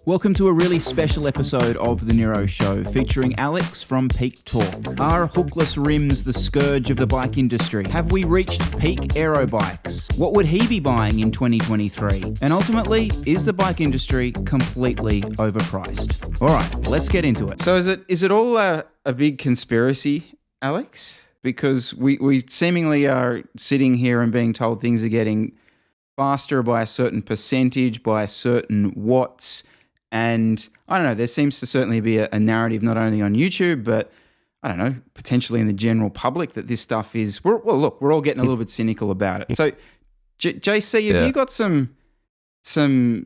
Welcome to a really special episode of the Nero Show featuring Alex from Peak Talk. Are Hookless Rims the scourge of the bike industry? Have we reached peak Aero bikes? What would he be buying in 2023? And ultimately, is the bike industry completely overpriced? All right, let's get into it. So is it all a big conspiracy, Alex? Because we seemingly are sitting here and being told things are getting faster by a certain percentage, by certain watts. And I don't know, there seems to certainly be a narrative not only on YouTube, but I don't know, potentially in the general public that this stuff is, we're all getting a little bit cynical about it. So JC, have you got some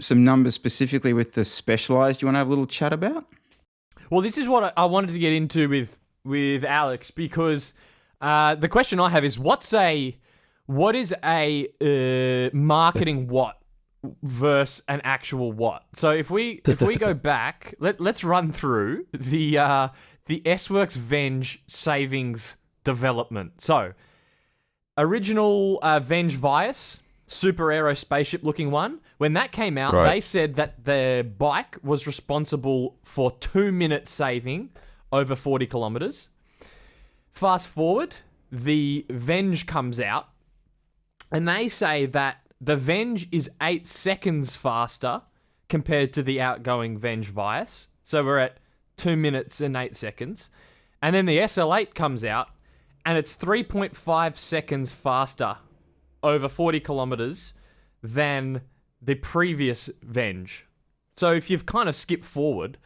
numbers specifically with the Specialized you want to have a little chat about? Well, this is what I wanted to get into with Alex, because the question I have is what is a marketing watt versus an actual watt? So if we go back, let's run through the S-Works Venge savings development. So original Venge Vias, super aero spaceship looking one, when that came out, They said that the bike was responsible for 2 minutes saving over 40 kilometers. Fast forward, the Venge comes out, and they say that the Venge is 8 seconds faster compared to the outgoing Venge Vias. So we're at 2 minutes and 8 seconds. And then the SL8 comes out, and it's 3.5 seconds faster over 40 kilometers than the previous Venge. So if you've kind of skipped forward,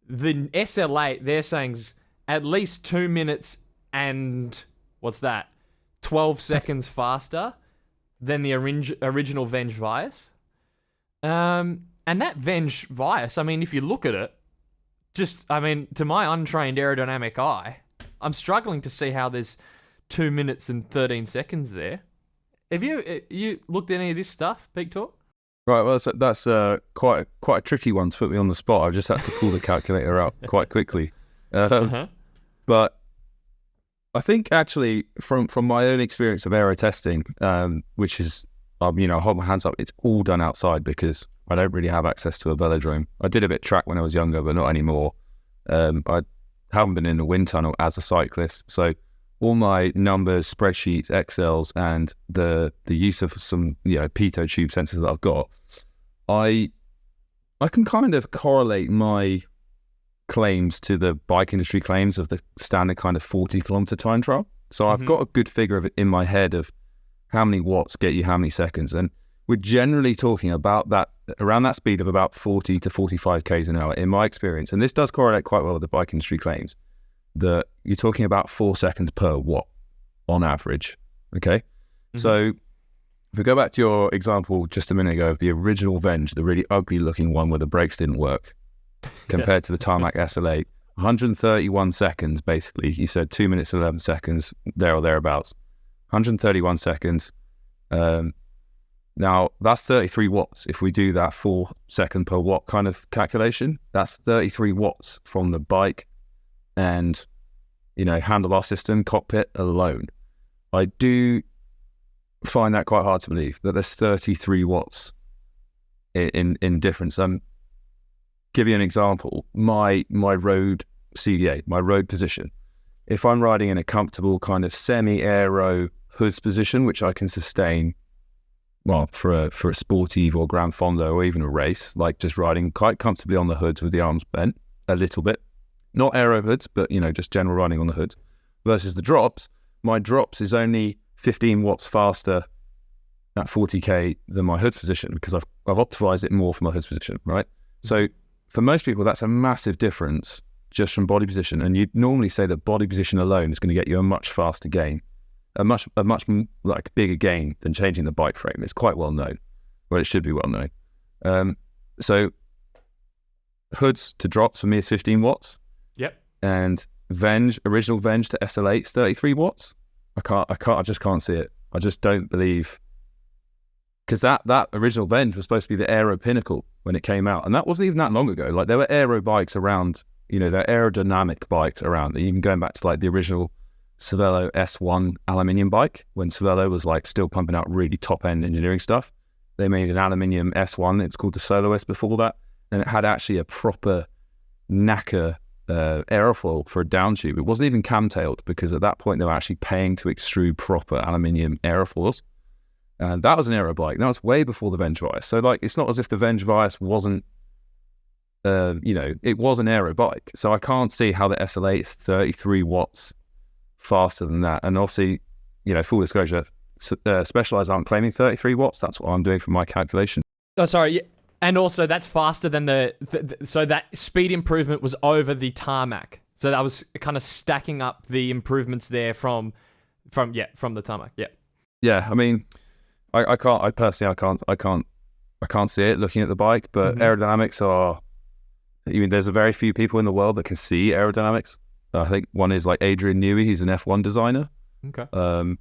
the SL8, they're saying is at least 2 minutes and, 12 seconds faster than the original Venge Vias. And that Venge Vias, I mean, if you look at it, to my untrained aerodynamic eye, I'm struggling to see how there's 2 minutes and 13 seconds there. Have you looked at any of this stuff, Peak Talk? Right, well, that's quite a tricky one to put me on the spot. I just had to pull the calculator out quite quickly. But I think actually from my own experience of aero testing, which is, I hold my hands up, it's all done outside because I don't really have access to a velodrome. I did a bit of track when I was younger, but not anymore. I haven't been in a wind tunnel as a cyclist. So all my numbers, spreadsheets, Excels, and the use of some, pitot tube sensors that I've got, I can kind of correlate my claims to the bike industry claims of the standard kind of 40 kilometer time trial. So I've got a good figure of it in my head of how many watts get you how many seconds. And we're generally talking about that, around that speed of about 40 to 45 Ks an hour in my experience. And this does correlate quite well with the bike industry claims that you're talking about 4 seconds per watt on average. Okay. So if we go back to your example just a minute ago of the original Venge, the really ugly looking one where the brakes didn't work, compared to the Tarmac SL8, 131 seconds, basically. You said 2 minutes, 11 seconds, there or thereabouts. 131 seconds. Now, that's 33 watts. If we do that 4 second per watt kind of calculation, that's 33 watts from the bike and, handlebar system, cockpit alone. I do find that quite hard to believe, that there's 33 watts in difference. Give you an example, my road CDA, my road position. If I'm riding in a comfortable kind of semi-aero hoods position, which I can sustain, well, for a sportive or Grand Fondo or even a race, like just riding quite comfortably on the hoods with the arms bent a little bit, not aero hoods, but just general riding on the hoods, versus the drops. My drops is only 15 watts faster at 40k than my hoods position because I've optimized it more for my hoods position, right? So for most people, that's a massive difference just from body position. And you'd normally say that body position alone is going to get you a much faster gain, a much like bigger gain than changing the bike frame. It's quite well known. Well, it should be well known. So hoods to drops for me is 15 watts. Yep. And original Venge to SL8 is 33 watts. I just can't see it. I just don't believe, because that original Venge was supposed to be the aero pinnacle when it came out, and that wasn't even that long ago. Like, there were aero bikes around, there are aerodynamic bikes around, even going back to like the original Cervelo S1 aluminium bike, when Cervelo was like still pumping out really top end engineering stuff. They made an aluminium S1, it's called the Soloist before that, and it had actually a proper knacker aerofoil for a down tube. It wasn't even cam-tailed, because at that point they were actually paying to extrude proper aluminium aerofoils. And that was an aero bike. That was way before the Vengevise. So like, it's not as if the Vengevise wasn't, it was an aero bike. So I can't see how the SLA is 33 watts faster than that. And obviously, full disclosure, Specialized aren't claiming 33 watts. That's what I'm doing for my calculation. Oh, sorry. Yeah. And also, that's faster than so that speed improvement was over the tarmac. So that was kind of stacking up the improvements there from the tarmac. Yeah. Yeah. I mean, I can't see it looking at the bike, but aerodynamics are. There's a very few people in the world that can see aerodynamics. I think one is like Adrian Newey. He's an F1 designer. Okay.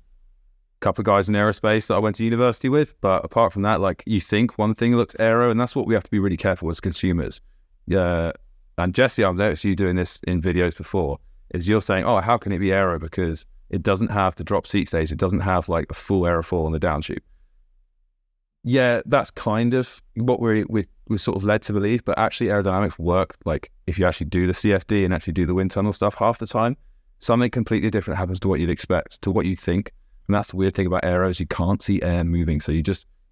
Couple of guys in aerospace that I went to university with, but apart from that, like, you think one thing looks aero, and that's what we have to be really careful as consumers. Yeah, and Jesse, I've noticed you doing this in videos before, is you're saying, oh, how can it be aero because it doesn't have the drop seat stays, it doesn't have like a full aerofoil on the down tube. Yeah, that's kind of what we're sort of led to believe, but actually aerodynamics work. Like, if you actually do the CFD and actually do the wind tunnel stuff, half the time something completely different happens to what you'd expect, to what you think. And that's the weird thing about aero, is you can't see air moving, so you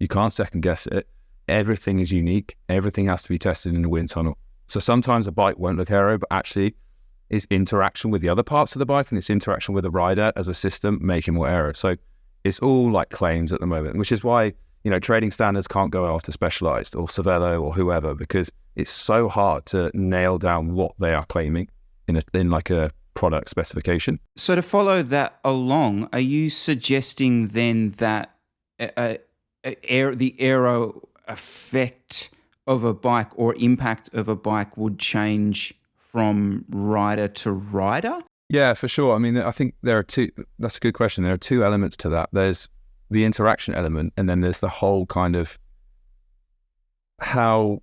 can't second guess it. Everything is unique. Everything has to be tested in the wind tunnel. So sometimes a bike won't look aero, but actually its interaction with the other parts of the bike and its interaction with the rider as a system make it more aero. So it's all like claims at the moment, which is why trading standards can't go after Specialized or Cervelo or whoever, because it's so hard to nail down what they are claiming in like a product specification. So to follow that along, are you suggesting then that the aero effect of a bike or impact of a bike would change from rider to rider? Yeah, for sure. I mean, I think there are two. That's a good question. There are two elements to that. There's the interaction element, and then there's the whole kind of how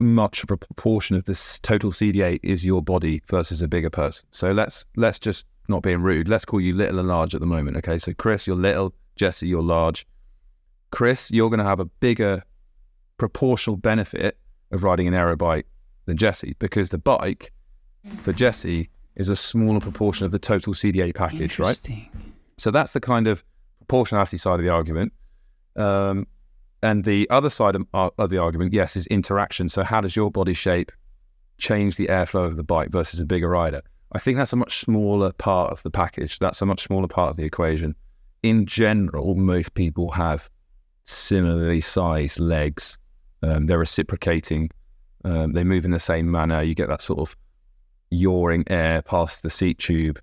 much of a proportion of this total CDA is your body versus a bigger person. So let's just, not being rude, let's call you little and large at the moment. Okay, so Chris, you're little. Jesse, you're large. Chris, you're going to have a bigger proportional benefit of riding an aero bike than Jesse, because the bike for Jesse is a smaller proportion of the total CDA package, right? So that's the kind of proportionality side of the argument. And the other side of the argument, yes, is interaction. So how does your body shape change the airflow of the bike versus a bigger rider? I think that's a much smaller part of the package. That's a much smaller part of the equation. In general, most people have similarly sized legs. They're reciprocating. They move in the same manner. You get that sort of yawing air past the seat tube.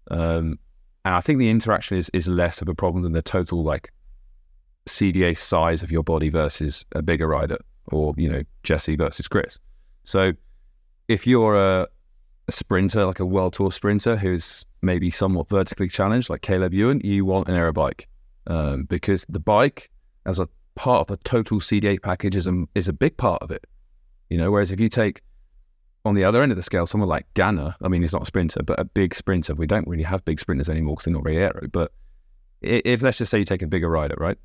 And I think the interaction is less of a problem than the total like CDA size of your body versus a bigger rider, or Jesse versus Chris. So if you're a sprinter, like a world tour sprinter who's maybe somewhat vertically challenged, like Caleb Ewan, you want an aero bike, because the bike as a part of the total CDA package is a big part of it. Whereas if you take on the other end of the scale someone like Ganna, I mean, he's not a sprinter, but a big sprinter. We don't really have big sprinters anymore because they're not very aero. But if let's just say you take a bigger rider, right?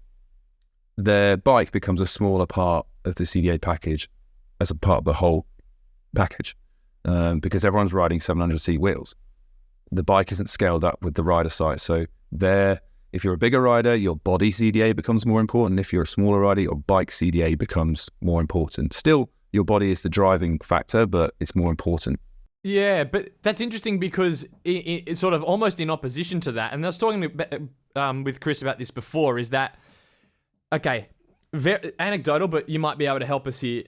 Their bike becomes a smaller part of the CDA package as a part of the whole package, because everyone's riding 700C wheels. The bike isn't scaled up with the rider size. So if you're a bigger rider, your body CDA becomes more important. If you're a smaller rider, your bike CDA becomes more important. Still, your body is the driving factor, but it's more important. Yeah, but that's interesting because it's sort of almost in opposition to that. And I was talking with Chris about this before, is that, okay, very anecdotal, but you might be able to help us here,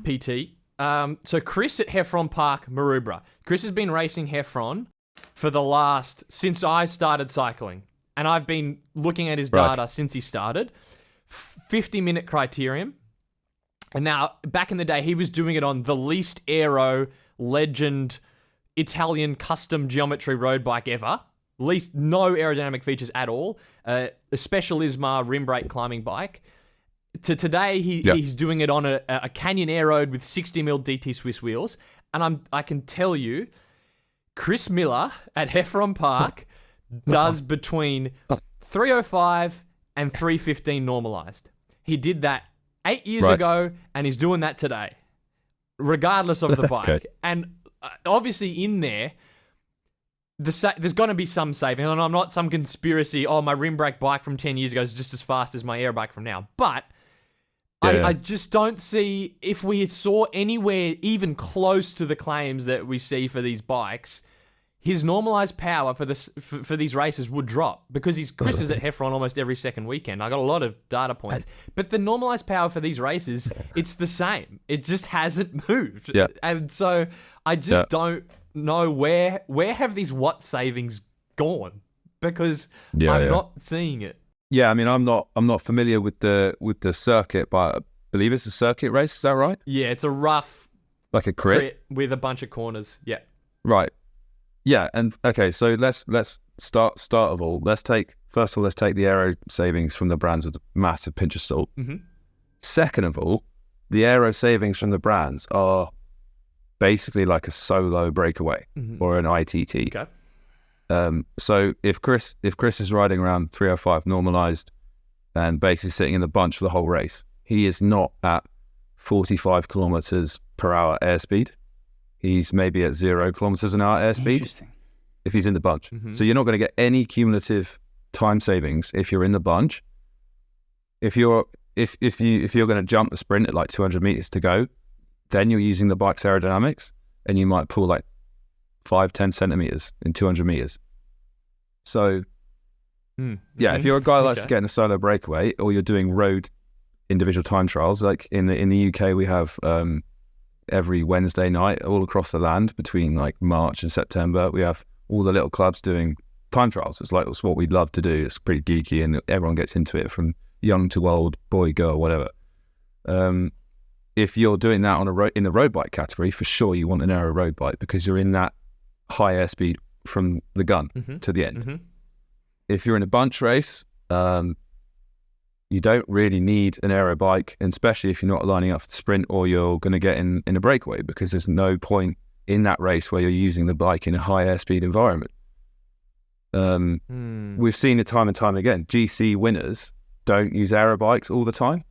PT. So Chris at Heffron Park, Maroubra. Chris has been racing Heffron since I started cycling. And I've been looking at his data since he started. 50-minute criterium. And now, back in the day, he was doing it on the least aero legend Italian custom geometry road bike ever. Least no aerodynamic features at all. A special Ismar rim brake climbing bike. To today, he's doing it on a Canyon Aero with 60mm DT Swiss wheels. And I can tell you, Chris Miller at Heffron Park does between 305 and 315 normalized. He did that 8 years ago, and he's doing that today. regardless of the bike. Okay. And obviously in there, there's going to be some saving. And I'm not some conspiracy, my rim brake bike from 10 years ago is just as fast as my air bike from now. But I just don't see, if we saw anywhere even close to the claims that we see for these bikes, his normalized power for these races would drop, because Chris is at Heffron almost every second weekend. I got a lot of data points, but the normalized power for these races, it's the same. It just hasn't moved. Yeah. And so I just don't know where have these watt savings gone, because I'm not seeing it. Yeah, I mean, I'm not familiar with the circuit, but I believe it's a circuit race. Is that right? Yeah, it's a rough, like a crit with a bunch of corners. Yeah. Right. Yeah, and okay, so let's start of all. Let's take the Aero savings from the brands with a massive pinch of salt. Mm-hmm. Second of all, the Aero savings from the brands are basically like a solo breakaway or an ITT. Okay. So if Chris is riding around 305 normalized and basically sitting in the bunch for the whole race, he is not at 45 kilometers per hour airspeed. He's maybe at 0 kilometers an hour airspeed if he's in the bunch. Mm-hmm. So you're not going to get any cumulative time savings if you're in the bunch. If you're going to jump the sprint at like 200 meters to go, then you're using the bike's aerodynamics, and you might pull like 5-10 centimeters in 200 meters. So if you're a guy that likes to get in a solo breakaway, or you're doing road individual time trials, like in the UK we have every Wednesday night all across the land between like March and September, we have all the little clubs doing time trials. It's what we'd love to do. It's pretty geeky, and everyone gets into it, from young to old, boy, girl, whatever. If you're doing that in the road bike category, for sure you want an Aero road bike, because you're in that high airspeed from the gun to the end. Mm-hmm. If you're in a bunch race, you don't really need an Aero bike, and especially if you're not lining up for the sprint or you're going to get in a breakaway, because there's no point in that race where you're using the bike in a high airspeed environment. We've seen it time and time again. GC winners don't use Aero bikes all the time.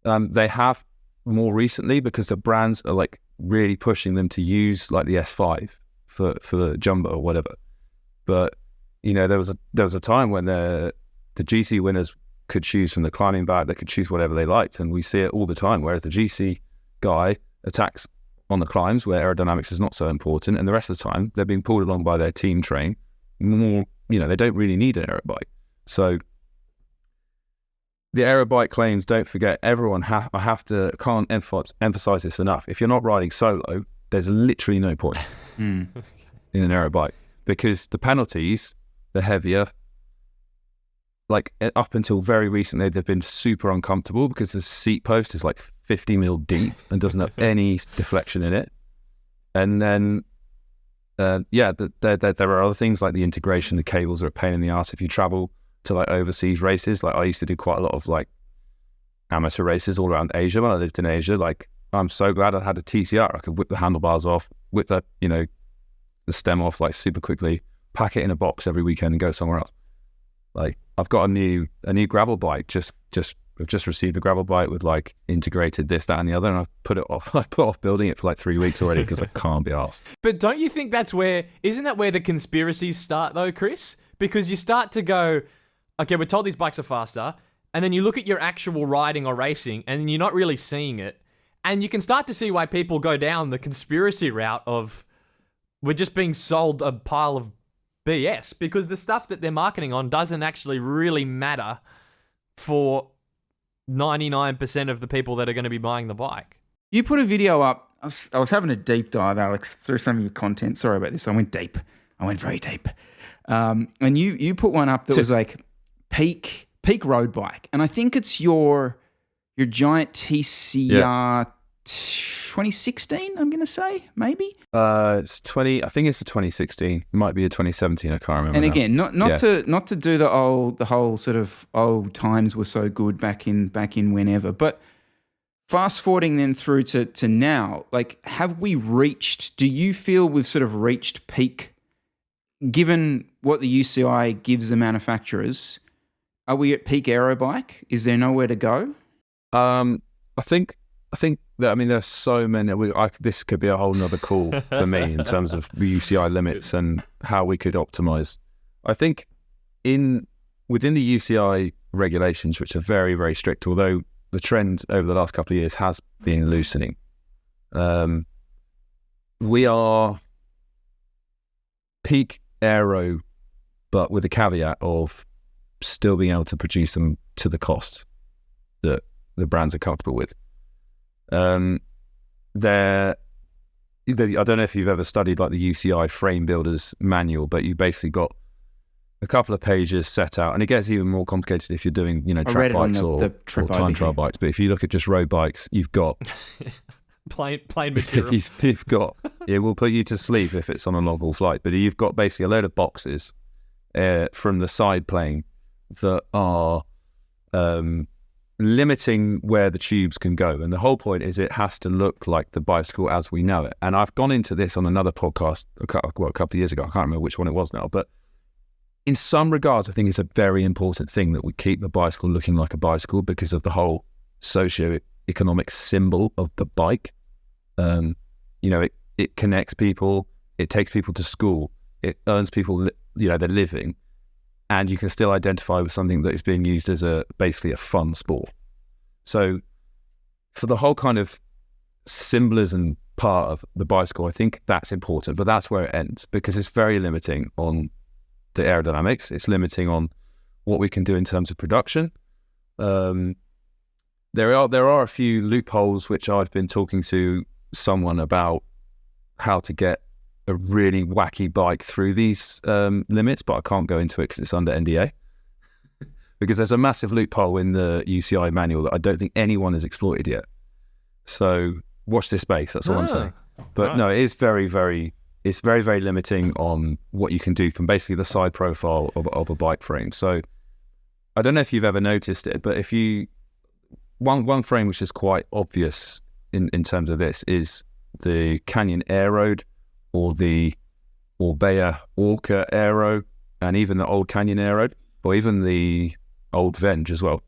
They have more recently, because the brands are like really pushing them to use like the S5 for jumbo or whatever. But you know, there was a time when the GC winners could choose from the climbing bag, they could choose whatever they liked, and we see it all the time, whereas the GC guy attacks on the climbs where aerodynamics is not so important, and the rest of the time they're being pulled along by their team train. More, you know, they don't really need an Aero bike. So the Aero bike claims, don't forget, everyone can't emphasize this enough. If you're not riding solo, there's literally no point in an Aero bike, because the penalties, they're heavier. Like up until very recently, they've been super uncomfortable, because the seat post is like 50 mil deep and doesn't have any deflection in it. And then, there are other things like the integration. The cables are a pain in the ass if you travel to like overseas races. Like I used to do quite a lot of like amateur races all around Asia when I lived in Asia. Like I'm so glad I had a TCR. I could whip the handlebars off, whip the stem off like super quickly, pack it in a box every weekend and go somewhere else. Like I've got a new gravel bike. I've just received a gravel bike with like integrated this, that, and the other, and I've put off building it for like 3 weeks already, because I can't be arsed. But don't you think isn't that where the conspiracies start though, Chris? Because you start to go, okay, we're told these bikes are faster, and then you look at your actual riding or racing, and you're not really seeing it, and you can start to see why people go down the conspiracy route of, we're just being sold a pile of BS, because the stuff that they're marketing on doesn't actually really matter for 99% of the people that are going to be buying the bike. You put a video up. I was having a deep dive, Alex, through some of your content. Sorry about this. I went deep. I went very deep. And you put one up that was like peak road bike. And I think it's your giant TCR 2016, I'm going to say, maybe? It's 20. I think it's a 2016. It might be a 2017. I can't remember. And now. again, not to do the whole sort of old times were so good back in whenever, but fast forwarding then through to now, like, do you feel we've sort of reached peak, given what the UCI gives the manufacturers? Are we at peak Aero bike? Is there nowhere to go? I think I mean, there's so many. This could be a whole nother call for me in terms of the UCI limits and how we could optimize. I think within the UCI regulations, which are very, very strict, although the trend over the last couple of years has been loosening, we are peak aero, but with the caveat of still being able to produce them to the cost that the brands are comfortable with. I don't know if you've ever studied like the UCI frame builders manual, but you basically got a couple of pages set out, and it gets even more complicated if you're doing, track bikes or time trial bikes. But if you look at just road bikes, you've got plain material. you've got, it will put you to sleep if it's on a long haul flight. But you've got basically a load of boxes from the side plane that are limiting where the tubes can go. And the whole point is it has to look like the bicycle as we know it. And I've gone into this on another podcast a couple of years ago. I can't remember which one it was now, but in some regards, I think it's a very important thing that we keep the bicycle looking like a bicycle because of the whole socio-economic symbol of the bike. It connects people, it takes people to school, it earns people, their living, and you can still identify with something that is being used as basically a fun sport. So for the whole kind of symbolism part of the bicycle, I think that's important, but that's where it ends because it's very limiting on the aerodynamics. It's limiting on what we can do in terms of production. There are a few loopholes which I've been talking to someone about how to get a really wacky bike through these limits, but I can't go into it because it's under NDA. Because there's a massive loophole in the UCI manual that I don't think anyone has exploited yet. So watch this space. That's all I'm saying. But no, it is very, very. It's very, very limiting on what you can do from basically the side profile of a bike frame. So I don't know if you've ever noticed it, but one frame which is quite obvious in terms of this is the Canyon Aero or the Orbea Orca Aero, and even the old Canyon Aero, or even the old Venge as well.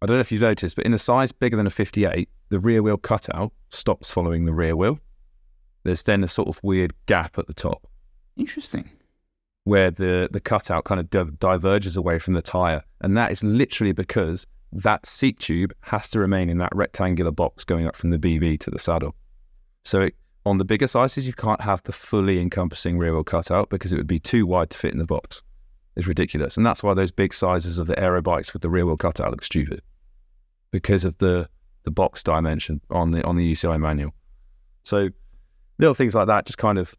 I don't know if you've noticed, but in a size bigger than a 58, the rear wheel cutout stops following the rear wheel. There's then a sort of weird gap at the top. Interesting. Where the cutout kind of diverges away from the tyre. And that is literally because that seat tube has to remain in that rectangular box going up from the BB to the saddle. So on the bigger sizes, you can't have the fully encompassing rear wheel cutout because it would be too wide to fit in the box. It's ridiculous. And that's why those big sizes of the aero bikes with the rear wheel cutout look stupid. Because of the box dimension on the UCI manual. So little things like that just kind of,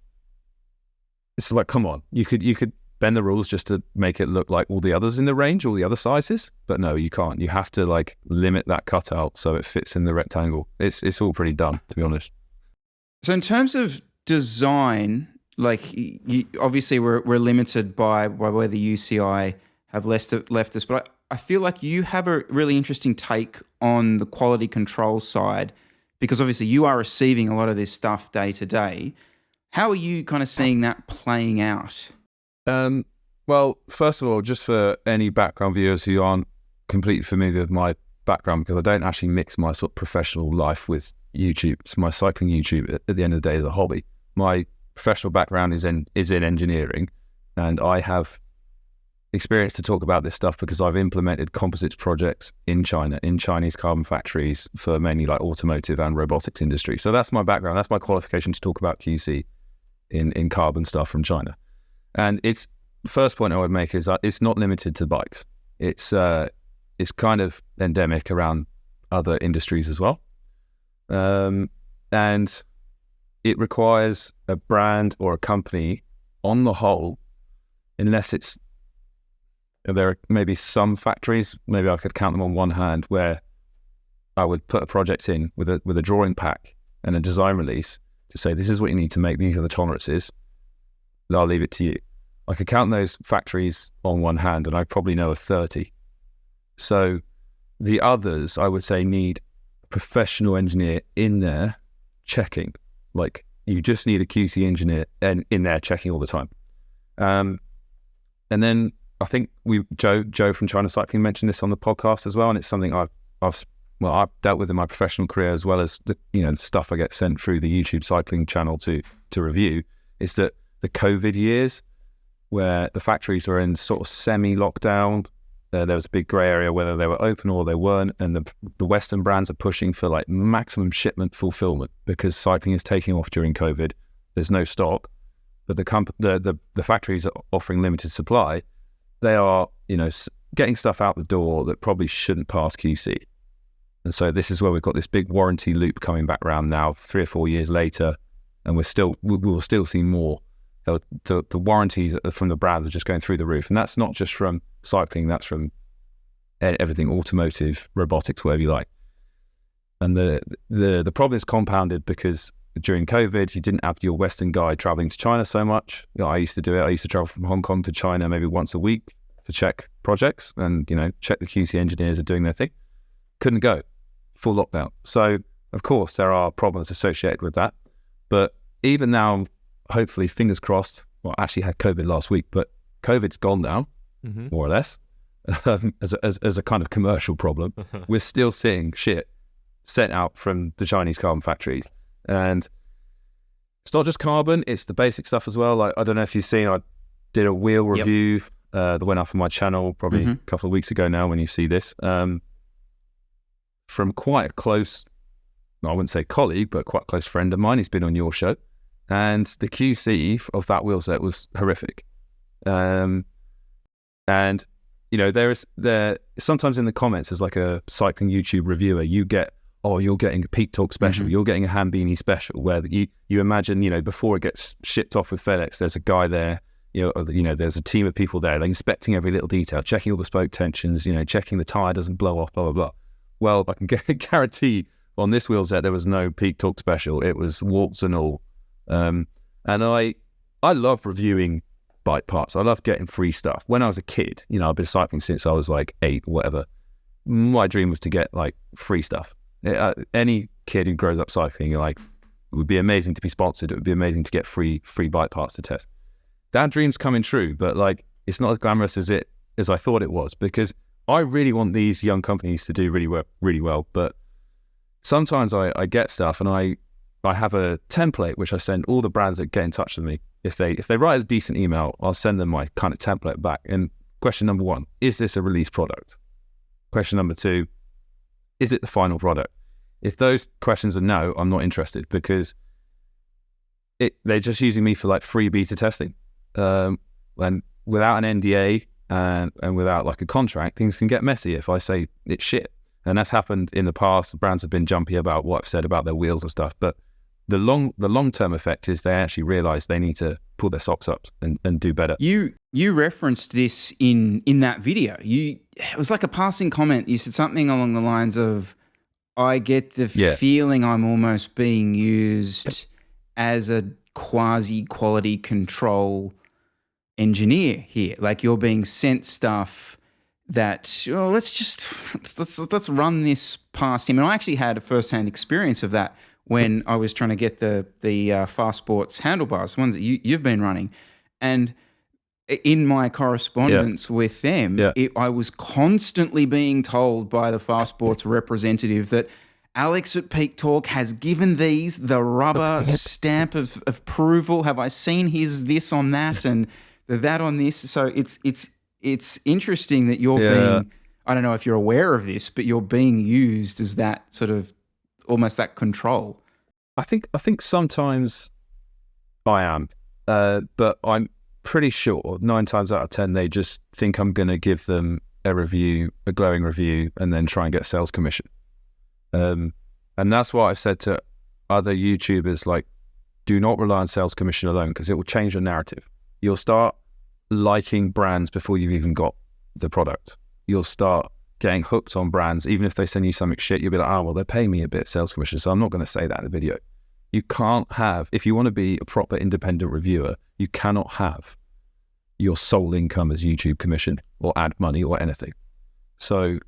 it's like, come on, you could bend the rules just to make it look like all the others in the range, all the other sizes, but no, you can't. You have to like limit that cutout so it fits in the rectangle. It's all pretty dumb, to be honest. So in terms of design, like obviously we're limited by where the UCI have left us, but I feel like you have a really interesting take on the quality control side, because obviously you are receiving a lot of this stuff day to day. How are you kind of seeing that playing out? Well, first of all, just for any background viewers who aren't completely familiar with my background, because I don't actually mix my sort of professional life with YouTube. So my cycling YouTube at the end of the day is a hobby. My professional background is in engineering, and I have experience to talk about this stuff because I've implemented composites projects in China, in Chinese carbon factories for mainly like automotive and robotics industry. So that's my background. That's my qualification to talk about QC in carbon stuff from China. And it's the first point I would make is that it's not limited to bikes. It's kind of endemic around other industries as well. And it requires a brand or a company on the whole, unless there are maybe some factories, maybe I could count them on one hand, where I would put a project in with a drawing pack and a design release to say, this is what you need to make, these are the tolerances, I'll leave it to you. I could count those factories on one hand, and I probably know of 30. So the others, I would say, need a professional engineer in there checking. Like, you just need a QC engineer in there checking all the time. And then I think Joe from China Cycling mentioned this on the podcast as well, and it's something I've I've dealt with in my professional career, as well as the stuff I get sent through the YouTube cycling channel to review, is that the COVID years where the factories were in sort of semi-lockdown, there was a big grey area whether they were open or they weren't, and the Western brands are pushing for like maximum shipment fulfillment because cycling is taking off during COVID. There's no stock, but the factories are offering limited supply. They are, getting stuff out the door that probably shouldn't pass QC. And so this is where we've got this big warranty loop coming back around now, 3 or 4 years later, and we will still see more. The warranties from the brands are just going through the roof, and that's not just from cycling, that's from everything, automotive, robotics, whatever you like. And the problem is compounded because during COVID, you didn't have your Western guy traveling to China so much. I used to do it. I used to travel from Hong Kong to China maybe once a week to check projects and, check the QC engineers are doing their thing. Couldn't go. Full lockdown. So, of course, there are problems associated with that. But even now, hopefully, fingers crossed, I actually had COVID last week, but COVID's gone now, more or less, as a kind of commercial problem. We're still seeing shit sent out from the Chinese carbon factories. And it's not just carbon, it's the basic stuff as well. Like, I don't know if you've seen, I did a wheel review that went up on my channel probably a couple of weeks ago now when you see this, from quite a close, I wouldn't say colleague, but quite a close friend of mine. He's been on your show. And the QC of that wheel set was horrific. And, there sometimes in the comments, as like a cycling YouTube reviewer, you get, you're getting a Peak Talk special, you're getting a Hambini special, where you imagine, before it gets shipped off with FedEx, there's a guy there, there's a team of people there, they're inspecting every little detail, checking all the spoke tensions, checking the tyre doesn't blow off, blah, blah, blah. Well, I can guarantee on this wheel set, there was no Peak Talk special. It was warts and all. And I love reviewing bike parts. I love getting free stuff. When I was a kid, I've been cycling since I was like 8 or whatever. My dream was to get like free stuff. Any kid who grows up cycling, it would be amazing to be sponsored. It would be amazing to get free bike parts to test. That dream's coming true, but it's not as glamorous as I thought it was, because I really want these young companies to do really well. But sometimes I get stuff and I have a template which I send all the brands that get in touch with me. If they write a decent email, I'll send them my kind of template back. And question number 1, is this a release product? Question number 2, is it the final product? If those questions are no, I'm not interested, because they're just using me for like free beta testing. And without an NDA and without like a contract, things can get messy if I say it's shit. And that's happened in the past. Brands have been jumpy about what I've said about their wheels and stuff. But the long-term effect is they actually realize they need to pull their socks up and do better. You referenced this in that video. It was like a passing comment. You said something along the lines of, I get the feeling I'm almost being used as a quasi-quality control engineer here. Like, you're being sent stuff that, let's run this past him. And I actually had a first-hand experience of that when I was trying to get the Fast Sports handlebars, the ones that you've been running. And in my correspondence with them, I was constantly being told by the Fast Sports representative that Alex at Peak Talk has given these the rubber stamp of approval. Have I seen his this on that and that on this? So it's interesting that you're being, I don't know if you're aware of this, but you're being used as that sort of almost that control. I think sometimes I am, but I'm pretty sure 9 times out of 10 they just think I'm going to give them a glowing review, and then try and get sales commission. And that's what I've said to other YouTubers, like, do not rely on sales commission alone, because it will change your narrative. You'll start liking brands before you've even got the product. You'll start getting hooked on brands. Even if they send you something shit, you'll be like, well, they're paying me a bit of sales commission, so I'm not going to say that in the video. You can't have, if you want to be a proper independent reviewer, you cannot have your sole income as YouTube commission or ad money or anything. So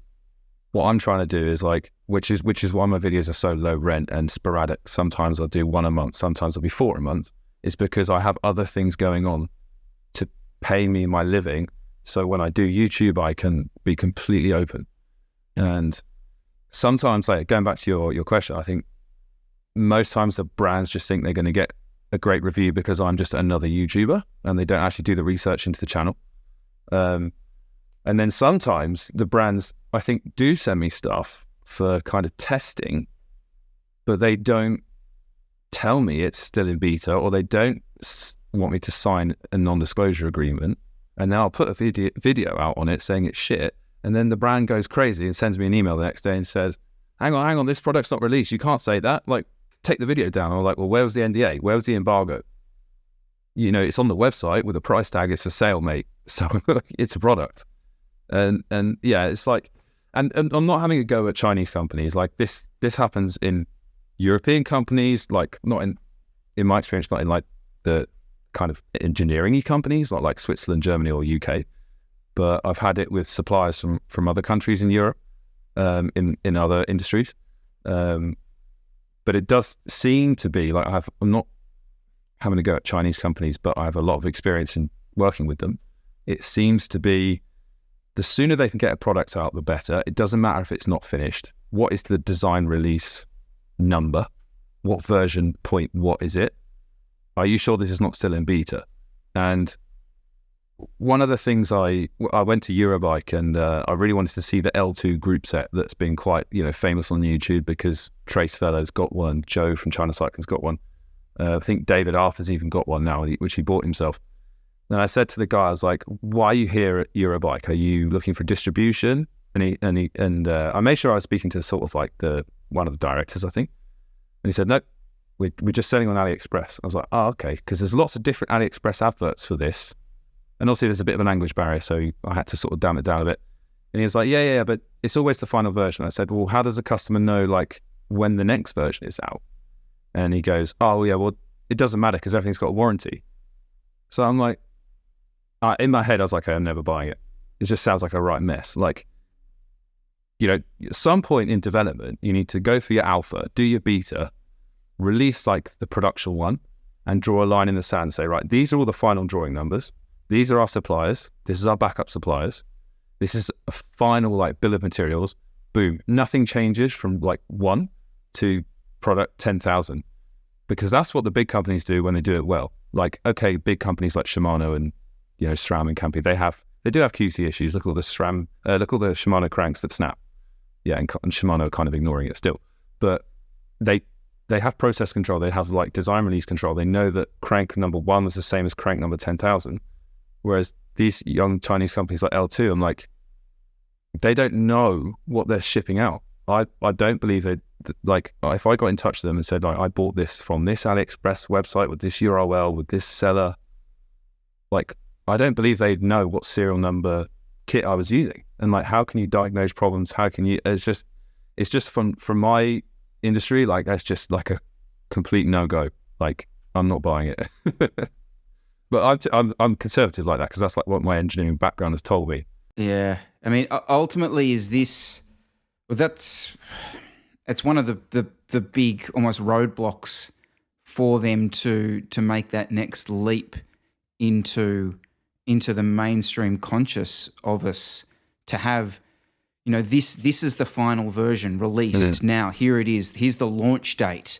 what I'm trying to do is which is why my videos are so low rent and sporadic. Sometimes I'll do 1 a month, sometimes I'll be 4 a month, is because I have other things going on to pay me my living. So when I do YouTube, I can be completely open. And sometimes, like going back to your question, I think most times the brands just think they're going to get a great review because I'm just another YouTuber, and they don't actually do the research into the channel. And then sometimes the brands, I think, do send me stuff for kind of testing, but they don't tell me it's still in beta, or they don't want me to sign a non-disclosure agreement. And then I'll put a video out on it saying it's shit. And then the brand goes crazy and sends me an email the next day and says, hang on, this product's not released. You can't say that. Like, take the video down. I'm like, well, where was the NDA? Where was the embargo? You know, it's on the website with a price tag. It's for sale, mate. So it's a product. And yeah, it's like, and I'm not having a go at Chinese companies. Like this happens in European companies, like not in my experience, not in like the kind of engineering-y companies, not like Switzerland, Germany, or UK. But I've had it with suppliers from other countries in Europe, in other industries. But it does seem to be like I'm not having to go at Chinese companies, but I have a lot of experience in working with them. It seems to be the sooner they can get a product out, the better. It doesn't matter if it's not finished. What is the design release number? What version point? What is it? Are you sure this is not still in beta? And one of the things I went to Eurobike, and I really wanted to see the L2 group set that's been quite famous on YouTube because Trace Fellow's got one, Joe from China Cycling's got one. I think David Arthur's even got one now, which he bought himself. And I said to the guy, I was like, "Why are you here at Eurobike? Are you looking for distribution?" And I made sure I was speaking to sort of like one of the directors, I think. And he said, "No, we're just selling on AliExpress." I was like, "Oh, okay," because there's lots of different AliExpress adverts for this. And also there's a bit of a language barrier, so I had to sort of dumb it down a bit. And he was like, yeah, but it's always the final version. I said, well, how does a customer know like when the next version is out? And he goes, oh yeah, well, it doesn't matter because everything's got a warranty. So I'm like, in my head, I was like, I'm never buying it. It just sounds like a right mess. Like, at some point in development, you need to go for your alpha, do your beta, release like the production one, and draw a line in the sand and say, right, these are all the final drawing numbers. These are our suppliers. This is our backup suppliers. This is a final like bill of materials. Boom. Nothing changes from like 1 to product 10,000, because that's what the big companies do when they do it well. Like, okay, big companies like Shimano and SRAM and Campy, they do have QC issues. Look all the Shimano cranks that snap. Yeah, and Shimano are kind of ignoring it still, but they have process control. They have like design release control. They know that crank number 1 was the same as crank number 10,000. Whereas these young Chinese companies like L2, I'm like, they don't know what they're shipping out. I don't believe they, like, if I got in touch with them and said, like, I bought this from this AliExpress website with this URL, with this seller, like, I don't believe they'd know what serial number kit I was using. And like, how can you diagnose problems? How can you, it's just from my industry, like, that's just like a complete no-go. Like, I'm not buying it. But I'm conservative like that because that's like what my engineering background has told me. Yeah, I mean, ultimately, it's one of the big almost roadblocks for them to make that next leap into the mainstream conscious of us, to have this is the final version released now. Here it is. Here's the launch date.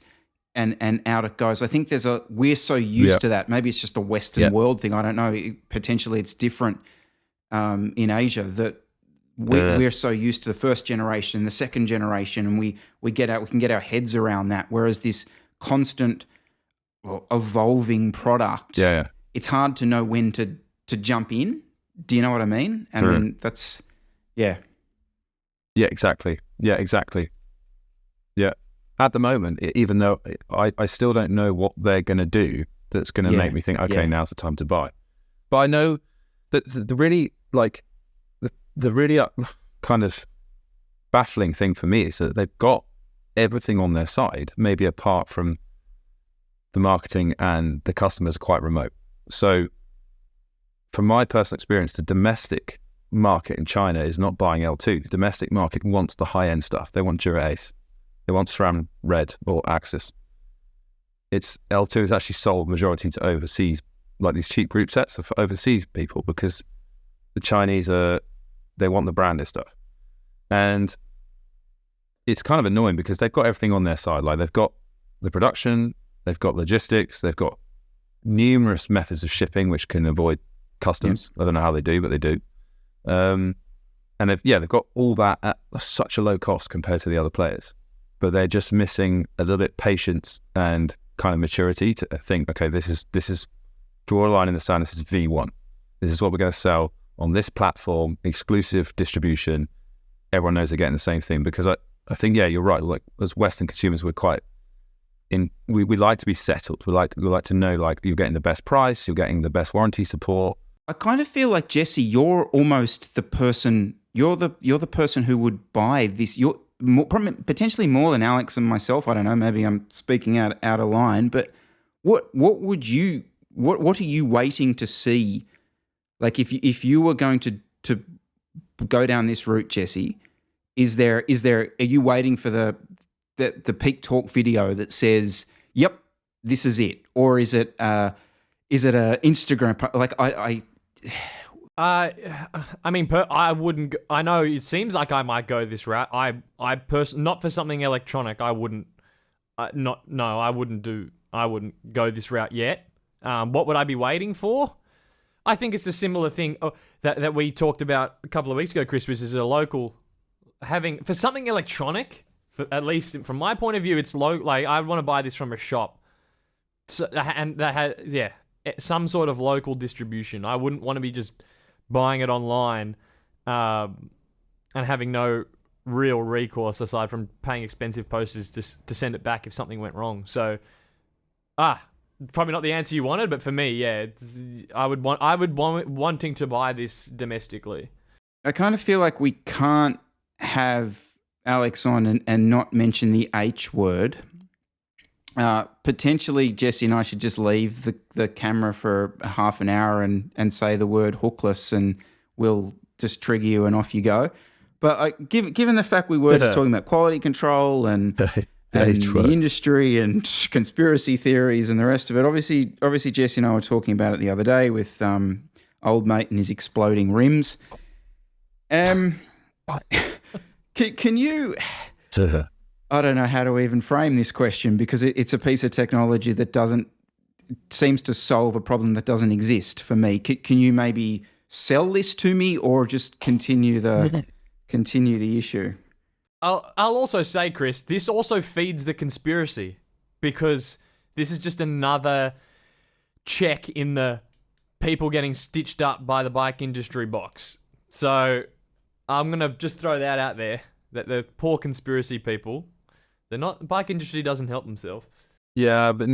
And out it goes. I think we're so used to that. Maybe it's just a Western world thing. I don't know. Potentially it's different in Asia, that we're so used to the first generation, the second generation, and we can get our heads around that. Whereas this constant evolving product, it's hard to know when to jump in. Do you know what I mean? I mean, that's, yeah. Yeah, exactly. Yeah, exactly. Yeah. At the moment, even though I still don't know what they're going to do that's going to make me think, okay, now's the time to buy. But I know that the really kind of baffling thing for me is that they've got everything on their side, maybe apart from the marketing, and the customers are quite remote. So from my personal experience, the domestic market in China is not buying L2. The domestic market wants the high-end stuff. They want Dura Ace. They want SRAM Red or Axis. L2 is actually sold majority to overseas, like these cheap group sets are for overseas people, because the Chinese they want the branded stuff. And it's kind of annoying because they've got everything on their side. Like they've got the production, they've got logistics, they've got numerous methods of shipping which can avoid customs. I don't know how they do, but they do. And they've got all that at such a low cost compared to the other players, but they're just missing a little bit patience and kind of maturity to think, okay, this is draw a line in the sand. This is V1. This is what we're going to sell on this platform, exclusive distribution. Everyone knows they're getting the same thing, because I think, yeah, you're right. Like as Western consumers, we're quite we like to be settled. We like to know, like, you're getting the best price, you're getting the best warranty support. I kind of feel like, Jesse, you're almost the person. You're the person who would buy this. You're potentially more than Alex and myself. I don't know. Maybe I'm speaking out of line. But what are you waiting to see? Like if you were going to go down this route, Jesse, are you waiting for the Peak Talk video that says, "Yep, this is it," or is it a Instagram like I mean, I wouldn't. I know it seems like I might go this route. I personally, not for something electronic. I wouldn't. I wouldn't go this route yet. What would I be waiting for? I think it's a similar thing that we talked about a couple of weeks ago, Chris, which is a local having for something electronic. At least from my point of view, it's low. Like I want to buy this from a shop, and that has some sort of local distribution. I wouldn't want to be just buying it online and having no real recourse aside from paying expensive postage to send it back if something went wrong. So, probably not the answer you wanted, but for me, yeah, I would wanting to buy this domestically. I kind of feel like we can't have Alex on and not mention the H word. Potentially, Jesse and I should just leave the camera for half an hour and say the word hookless, and we'll just trigger you and off you go. But given the fact we were just talking about quality control and the industry and conspiracy theories and the rest of it, obviously Jesse and I were talking about it the other day with old mate and his exploding rims. Can you... I don't know how to even frame this question, because it's a piece of technology that seems to solve a problem that doesn't exist for me. Can you maybe sell this to me, or just continue the issue? I'll also say, Chris, this also feeds the conspiracy, because this is just another check in the people getting stitched up by the bike industry box. So I'm going to just throw that out there, that the poor conspiracy people, the bike industry doesn't help themselves. Yeah, but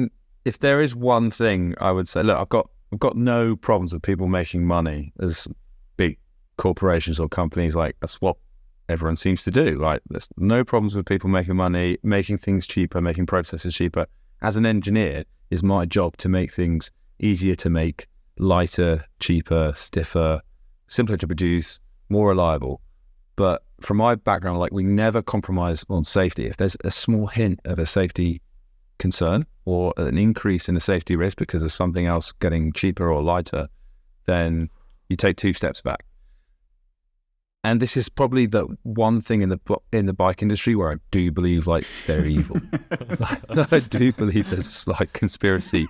if there is one thing I would say, look, I've got no problems with people making money as big corporations or companies. Like, that's what everyone seems to do. Like, there's no problems with people making money, making things cheaper, making processes cheaper. As an engineer, it's my job to make things easier to make, lighter, cheaper, stiffer, simpler to produce, more reliable. But from my background, like, we never compromise on safety. If there's a small hint of a safety concern or an increase in the safety risk because of something else getting cheaper or lighter, then you take 2 steps back. And this is probably the one thing in the bike industry where I do believe, like, they're evil. I do believe there's a slight conspiracy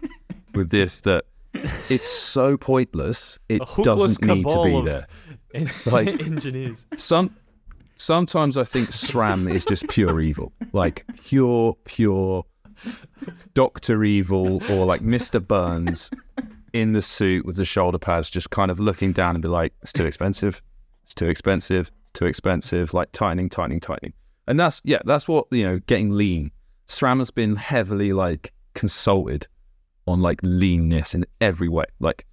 with this, that it's so pointless. It doesn't need to be there. Like, engineers. Sometimes I think SRAM is just pure evil, like pure Dr. Evil, or like Mr. Burns in the suit with the shoulder pads, just kind of looking down and be like, it's too expensive, like tightening. And that's what, getting lean. SRAM has been heavily like consulted on like leanness in every way. Like,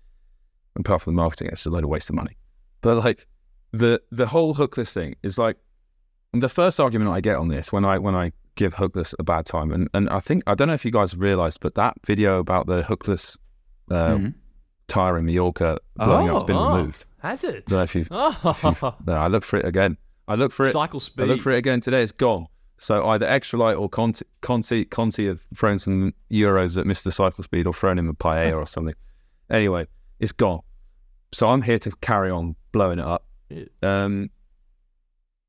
apart from the marketing, it's a load of waste of money. But like the whole hookless thing is like the first argument I get on this when I give hookless a bad time, and I don't know if you guys realised, but that video about the hookless Tyre in Mallorca blowing up has been removed. Has it? I don't know no, I look for it again. Cycle speed. I look for it again today. It's gone. So either Extra Light or Conti have thrown some euros at Mr. Cycle Speed, or thrown him a paella or something. Anyway, it's gone. So I'm here to carry on blowing it up.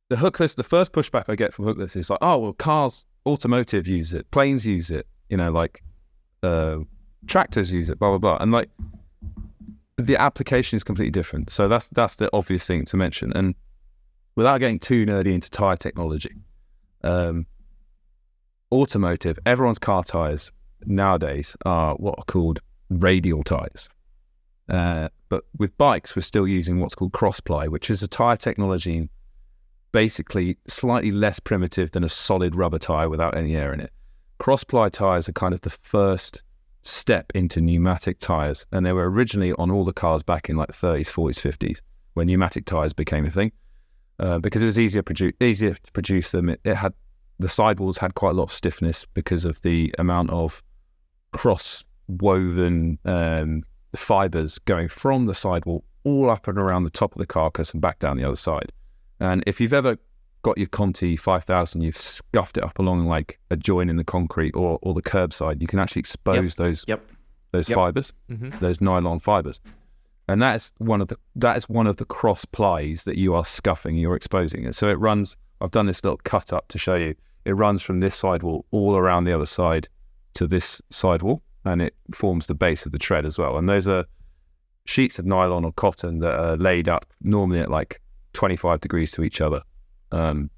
the first pushback I get from Hookless is like, oh, well, cars, automotive use it, planes use it, like tractors use it, blah, blah, blah. And like the application is completely different. So that's the obvious thing to mention. And without getting too nerdy into tyre technology, automotive, everyone's car tyres nowadays are what are called radial tyres. But with bikes, we're still using what's called cross-ply, which is a tyre technology basically slightly less primitive than a solid rubber tyre without any air in it. Cross-ply tyres are kind of the first step into pneumatic tyres, and they were originally on all the cars back in like the 30s, 40s, 50s, when pneumatic tyres became a thing, because it was easier to produce them. It had the sidewalls had quite a lot of stiffness because of the amount of cross-woven fibres going from the sidewall all up and around the top of the carcass and back down the other side. And if you've ever got your Conti 5000, you've scuffed it up along like a joint in the concrete or the curbside, you can actually expose those fibres, those nylon fibres. And that is one of the cross plies that you are scuffing, you're exposing it. So it runs, I've done this little cut up to show you, it runs from this sidewall all around the other side to this sidewall, and it forms the base of the tread as well. And those are sheets of nylon or cotton that are laid up normally at like 25 degrees to each other. And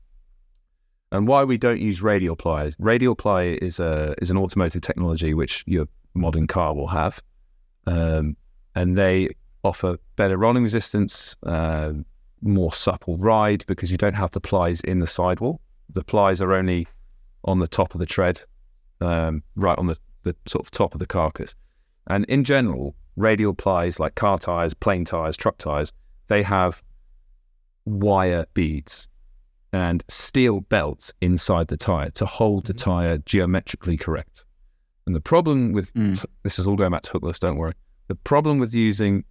why we don't use radial pliers. Radial ply is an automotive technology which your modern car will have, and they offer better rolling resistance, more supple ride because you don't have the plies in the sidewall. The plies are only on the top of the tread, right on the sort of top of the carcass. And in general, radial plies like car tires, plane tires, truck tires, they have wire beads and steel belts inside the tire to hold the tire geometrically correct. And the problem with this is all going back to hookless, don't worry. The problem with using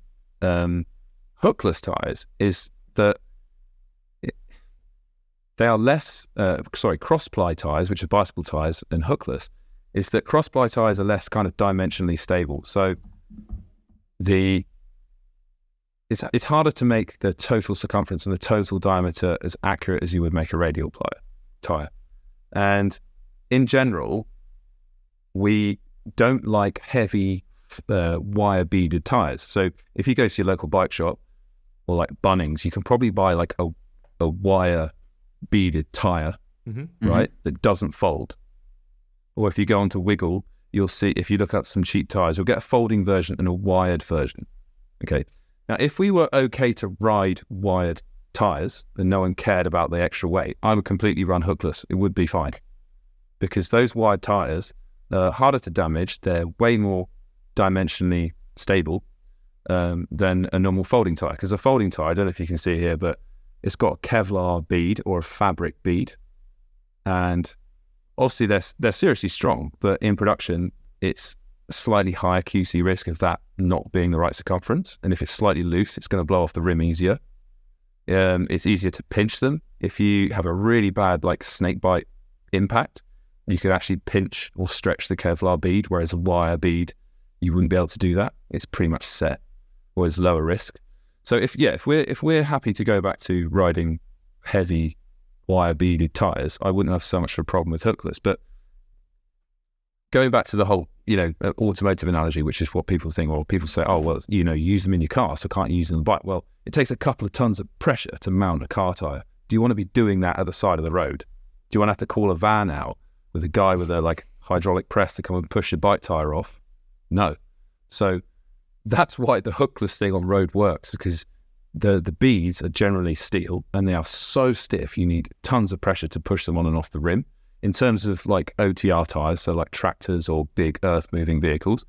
hookless tires is that they are less cross-ply tires, which are bicycle tires, than hookless, is that cross-ply tires are less kind of dimensionally stable. So it's harder to make the total circumference and the total diameter as accurate as you would make a radial tire. And in general, we don't like heavy wire beaded tires. So if you go to your local bike shop or like Bunnings, you can probably buy like a wire beaded tire, right, that doesn't fold. Or if you go onto Wiggle, you'll see, if you look at some cheap tires, you'll get a folding version and a wired version. Okay. Now, if we were okay to ride wired tires and no one cared about the extra weight, I would completely run hookless. It would be fine. Because those wired tires are harder to damage. They're way more dimensionally stable than a normal folding tire. Because a folding tire, I don't know if you can see here, but it's got a Kevlar bead or a fabric bead. And obviously they're seriously strong, but in production, it's a slightly higher QC risk of that not being the right circumference. And if it's slightly loose, it's going to blow off the rim easier. It's easier to pinch them. If you have a really bad like snake bite impact, you could actually pinch or stretch the Kevlar bead, whereas a wire bead, you wouldn't be able to do that. It's pretty much set, or it's lower risk. So if we're happy to go back to riding heavy wire beaded tires, I wouldn't have so much of a problem with hookless. But going back to the whole, automotive analogy, which is what people think, or people say, oh, well, use them in your car, so can't use them on the bike. Well, it takes a couple of tons of pressure to mount a car tire. Do you want to be doing that at the side of the road? Do you want to have to call a van out with a guy with a like hydraulic press to come and push your bike tire off? No. So that's why the hookless thing on road works, because the beads are generally steel and they are so stiff you need tons of pressure to push them on and off the rim. In terms of like OTR tires, so like tractors or big earth moving vehicles,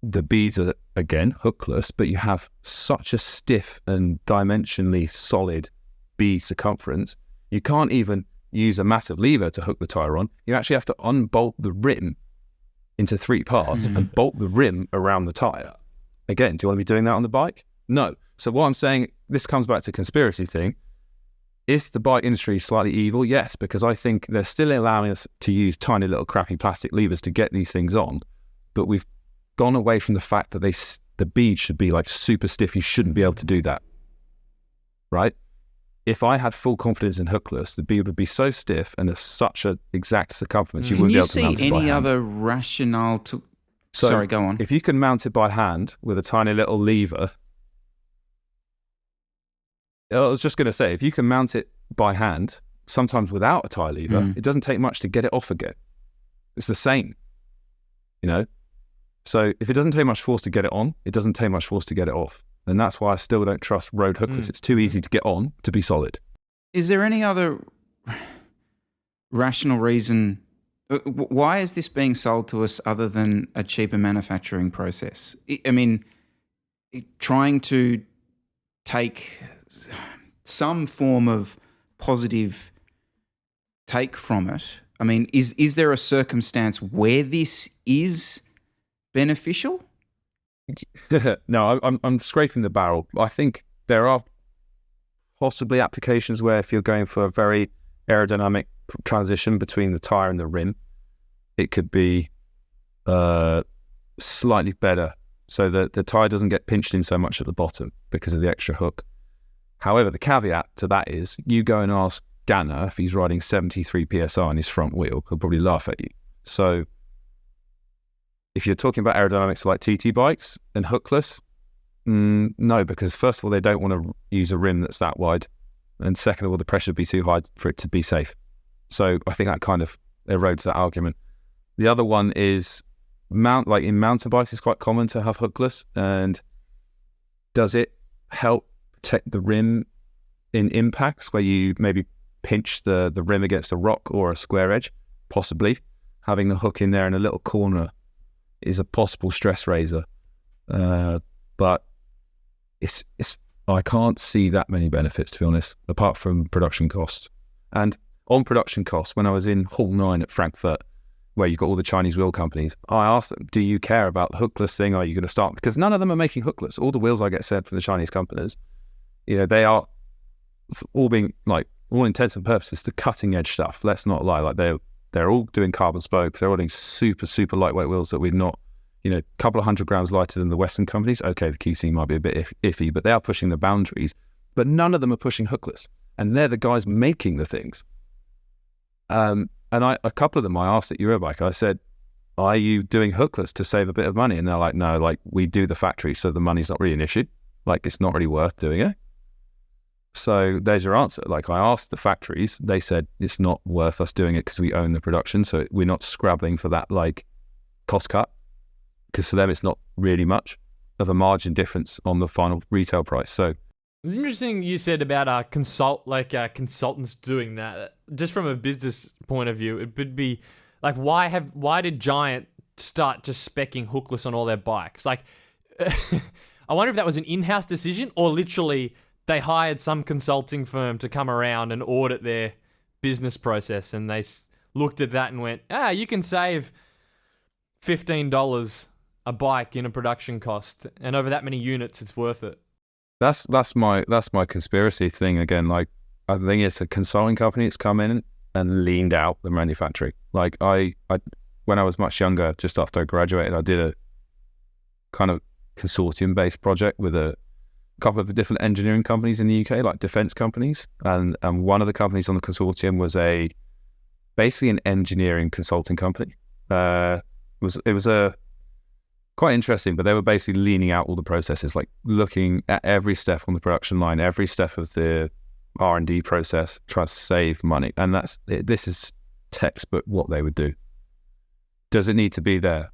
the beads are again hookless, but you have such a stiff and dimensionally solid bead circumference, you can't even use a massive lever to hook the tire on. You actually have to unbolt the rim into 3 parts and bolt the rim around the tire. Again, do you want to be doing that on the bike? No. So what I'm saying, this comes back to conspiracy thing. Is the bike industry slightly evil? Yes, because I think they're still allowing us to use tiny little crappy plastic levers to get these things on, but we've gone away from the fact that the bead should be like super stiff. You shouldn't be able to do that, right? if I had full confidence in hookless, the bead would be so stiff and of such an exact circumference, you Can wouldn't be you able to mount see it by any hand. other rationale to... So Sorry, go on. If you can mount it by hand with a tiny little lever, I was just going to say, if you can mount it by hand, sometimes without a tie lever, it doesn't take much to get it off again. It's the same, you know? So if it doesn't take much force to get it on, it doesn't take much force to get it off. And that's why I still don't trust road hookless. It's too easy to get on to be solid. Is there any other rational reason? Why is this being sold to us other than a cheaper manufacturing process? I mean, trying to take some form of positive take from it. I mean, is there a circumstance where this is beneficial? No, I'm scraping the barrel. I think there are possibly applications where if you're going for a very aerodynamic transition between the tyre and the rim, it could be slightly better so that the tyre doesn't get pinched in so much at the bottom because of the extra hook. However, the caveat to that is you go and ask Ganna if he's riding 73 PSI on his front wheel, he'll probably laugh at you. So if you're talking about aerodynamics like TT bikes and hookless, no, because first of all, they don't want to use a rim that's that wide. And second of all, the pressure would be too high for it to be safe. So I think that kind of erodes that argument. The other one is like in mountain bikes, it's quite common to have hookless. And does it help protect the rim in impacts where you maybe pinch the rim against a rock or a square edge? Possibly. Having the hook in there in a little corner is a possible stress raiser. But it's I can't see that many benefits, to be honest, apart from production costs. And on production costs, when I was in Hall 9 at Frankfurt, where you've got all the Chinese wheel companies, I asked them, do you care about the hookless thing? Or are you going to start? Because none of them are making hookless. All the wheels I get sent from the Chinese companies, you know, they are all being, like, all intents and purposes, the cutting edge stuff. Let's not lie. Like, they're all doing carbon spokes. They're all doing super, super lightweight wheels that we've not, you know, a couple of 100 grams lighter than the Western companies. Okay, the QC might be a bit iffy, but they are pushing the boundaries. But none of them are pushing hookless. And they're the guys making the things. And a couple of them I asked at Eurobike, I said, are you doing hookless to save a bit of money? And they're like, no, like, we do the factory, so the money's not really an issue. Like, it's not really worth doing it. So there's your answer. Like, I asked the factories, they said it's not worth us doing it because we own the production, so we're not scrabbling for that, like, cost cut. Because for them, it's not really much of a margin difference on the final retail price. So it's interesting you said about consultants doing that. Just from a business point of view, it would be like, why did Giant start just speccing hookless on all their bikes? Like, I wonder if that was an in-house decision or literally they hired some consulting firm to come around and audit their business process, and they looked at that and went, you can save $15 a bike in a production cost, and over that many units, it's worth it. that's my conspiracy thing again. Like, I think it's a consulting company that's come in and leaned out the manufacturing. Like, I when I was much younger, just after I graduated, I did a kind of consortium-based project with a couple of the different engineering companies in the UK, like defense companies, and one of the companies on the consortium was basically an engineering consulting company. It was a quite interesting, but they were basically leaning out all the processes, like looking at every step on the production line, every step of the R&D process, try to save money. And this is textbook what they would do. Does it need to be there?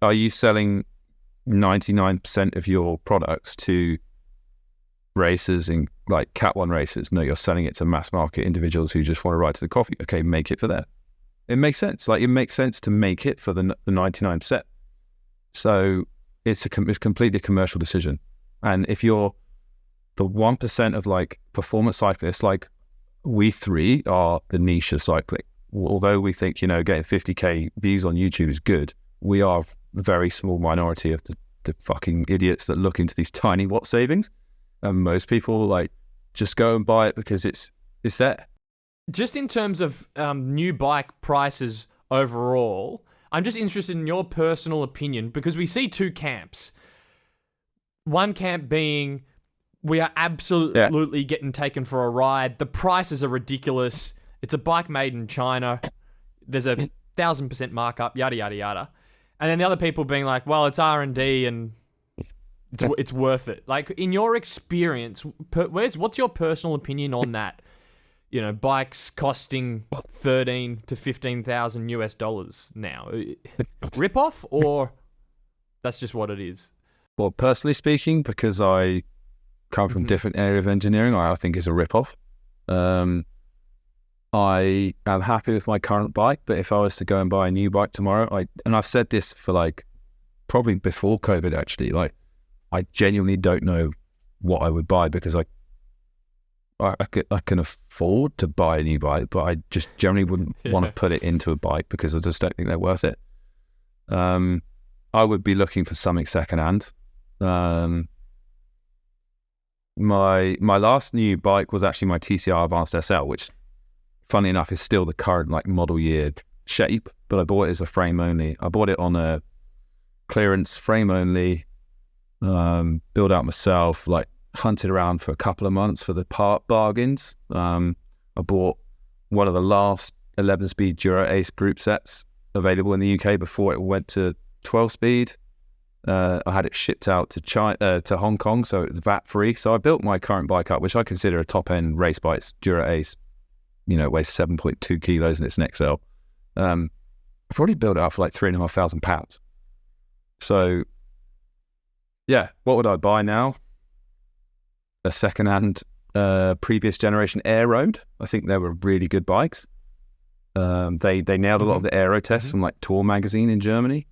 Are you selling 99% of your products to racers in like Cat 1 races? No, you're selling it to mass market individuals who just want to ride to the coffee. Okay, make it for them. It makes sense. Like, it makes sense to make it for the 99%. So it's completely a commercial decision. And if you're the 1% of like performance cyclists, like we three are the niche of cycling. Although we think, you know, getting 50k views on YouTube is good, we are a very small minority of the fucking idiots that look into these tiny watt savings. And most people like just go and buy it because it's there. Just in terms of new bike prices overall, I'm just interested in your personal opinion, because we see two camps. One camp being we are absolutely getting taken for a ride. The prices are ridiculous. It's a bike made in China. There's a 1,000% markup, yada, yada, yada. And then the other people being like, well, it's R&D and it's worth it. Like, in your experience, what's your personal opinion on that? Bikes costing $13,000 to $15,000 now. Rip off, or that's just what it is? Well, personally speaking, because I come from different area of engineering, I think it's a rip off. I am happy with my current bike, but if I was to go and buy a new bike tomorrow, and I've said this for like probably before COVID actually, like I genuinely don't know what I would buy, because I can afford to buy a new bike, but I just generally wouldn't want to put it into a bike because I just don't think they're worth it. I would be looking for something secondhand. My last new bike was actually my TCR Advanced SL, which, funny enough, is still the current like model year shape, but I bought it as a frame only. I bought it on a clearance frame only, built out myself, like hunted around for a couple of months for the part bargains. I bought one of the last 11-speed Dura Ace group sets available in the UK before it went to 12-speed. I had it shipped out to China, to Hong Kong, so it was VAT free. So I built my current bike up, which I consider a top end race bike. It's Dura Ace, it weighs 7.2 kilos and it's an XL. I've already built it up for like £3,500. So yeah, what would I buy now? A second-hand previous generation Aero. I think they were really good bikes. They nailed a lot of the Aero tests from like Tour magazine in Germany.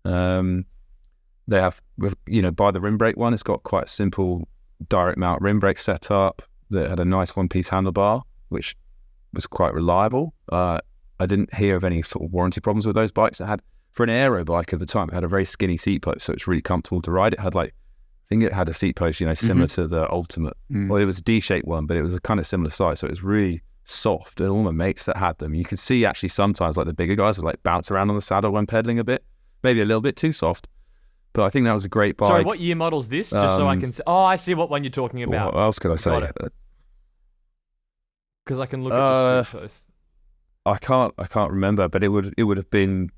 They have, by the rim brake one, it's got quite a simple direct mount rim brake setup that had a nice one-piece handlebar, which was quite reliable. I didn't hear of any sort of warranty problems with those bikes. It had, for an Aero bike at the time, it had a very skinny seat post, so it's really comfortable to ride. It had like, I think it had a seat post, similar to the Ultimate. Well, it was a D-shaped one, but it was a kind of similar size, so it was really soft. And all my mates that had them, you could see actually sometimes like the bigger guys would like bounce around on the saddle when pedaling a bit, maybe a little bit too soft. But I think that was a great bike. Sorry, what year model's this? Just so I can see. Oh, I see what one you're talking about. What else could I say? Because I can look at the seat post. I can't remember, but it would have been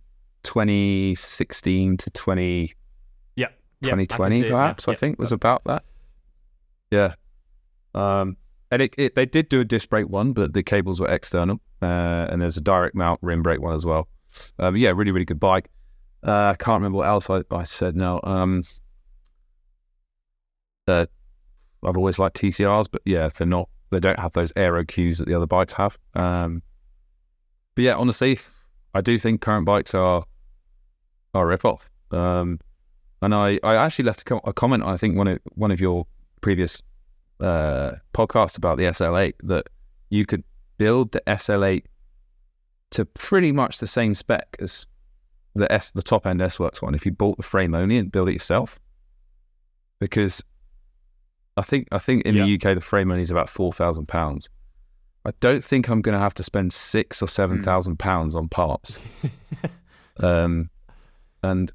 2016 to 2020 perhaps. I think was about that. Yeah. And they did do a disc brake one, but the cables were external, and there's a direct mount rim brake one as well. Yeah, really, really good bike. I can't remember what else I said now. I've always liked TCRs, but yeah, they don't have those Aero cues that the other bikes have. But yeah, honestly, I do think current bikes are a rip-off. And I actually left a comment on, I think, one of your previous podcasts about the SL8, that you could build the SL8 to pretty much the same spec as the top end S-Works one if you bought the frame only and build it yourself. Because I think in the UK the frame only is about £4,000. I don't think I'm going to have to spend £6,000 or £7,000 on parts. And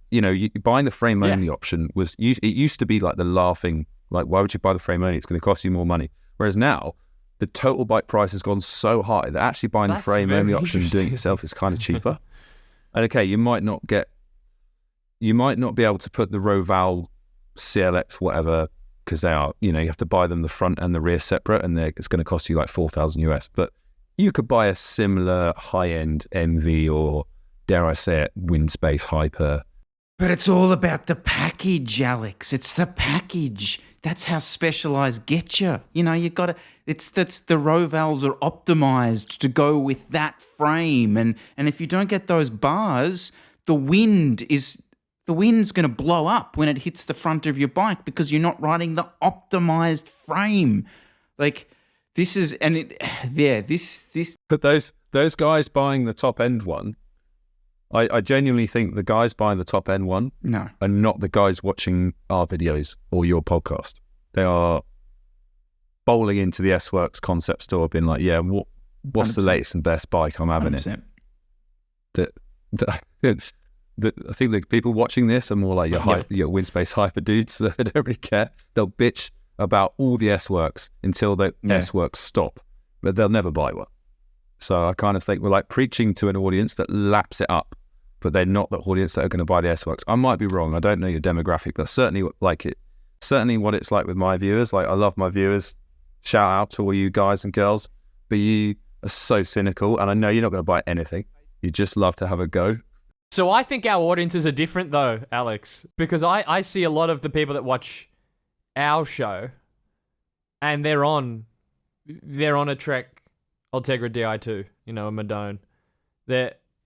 buying the frame only option it used to be like the laughing, like, why would you buy the frame only? It's going to cost you more money. Whereas now the total bike price has gone so high that actually buying the frame only option and doing it yourself is kind of cheaper. And okay, you might not be able to put the Roval CLX whatever, because they are, you have to buy them the front and the rear separate, and it's going to cost you like $4,000 US. But you could buy a similar high-end MV, or dare I say it, wind space hyper. But it's all about the package, Alex. It's the package. That's how Specialized gets you. You got to. That's the Rovals are optimized to go with that frame, and if you don't get those bars, the wind's going to blow up when it hits the front of your bike because you're not riding the optimized frame. Like this is, this. But those guys buying the top end one, I genuinely think the guys buying the top end one are not the guys watching our videos or your podcast. They are bowling into the S-Works concept store, being like, yeah, what's 100%. The latest and best bike? I'm having 100%. I think the people watching this are more like your wind space hyper dudes that don't really care. They'll bitch about all the S-Works until the S-Works stop, but they'll never buy one. So I kind of think we're like preaching to an audience that laps it up, but they're not the audience that are going to buy the S-Works. I might be wrong. I don't know your demographic, but certainly what it's like with my viewers. Like, I love my viewers. Shout out to all you guys and girls, but you are so cynical, and I know you're not going to buy anything. You just love to have a go. So I think our audiences are different though, Alex, because I see a lot of the people that watch our show, and they're on a Trek Ultegra Di2, a Madone.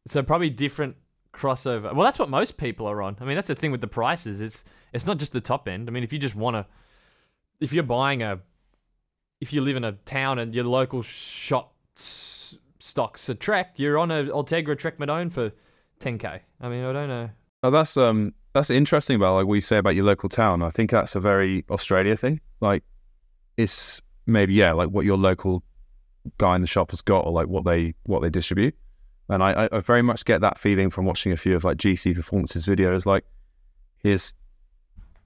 So probably different crossover. Well, that's what most people are on. I mean, that's the thing with the prices. It's not just the top end. I mean, if you just want to, if you live in a town and your local shop stocks a Trek, you're on a Ultegra Trek Madone for 10k. I mean, I don't know. Oh, that's interesting about like what you say about your local town. I think that's a very Australia thing. Like, it's maybe like what your local guy in the shop has got, or like what they distribute. And I very much get that feeling from watching a few of like GC Performance's videos. Like, his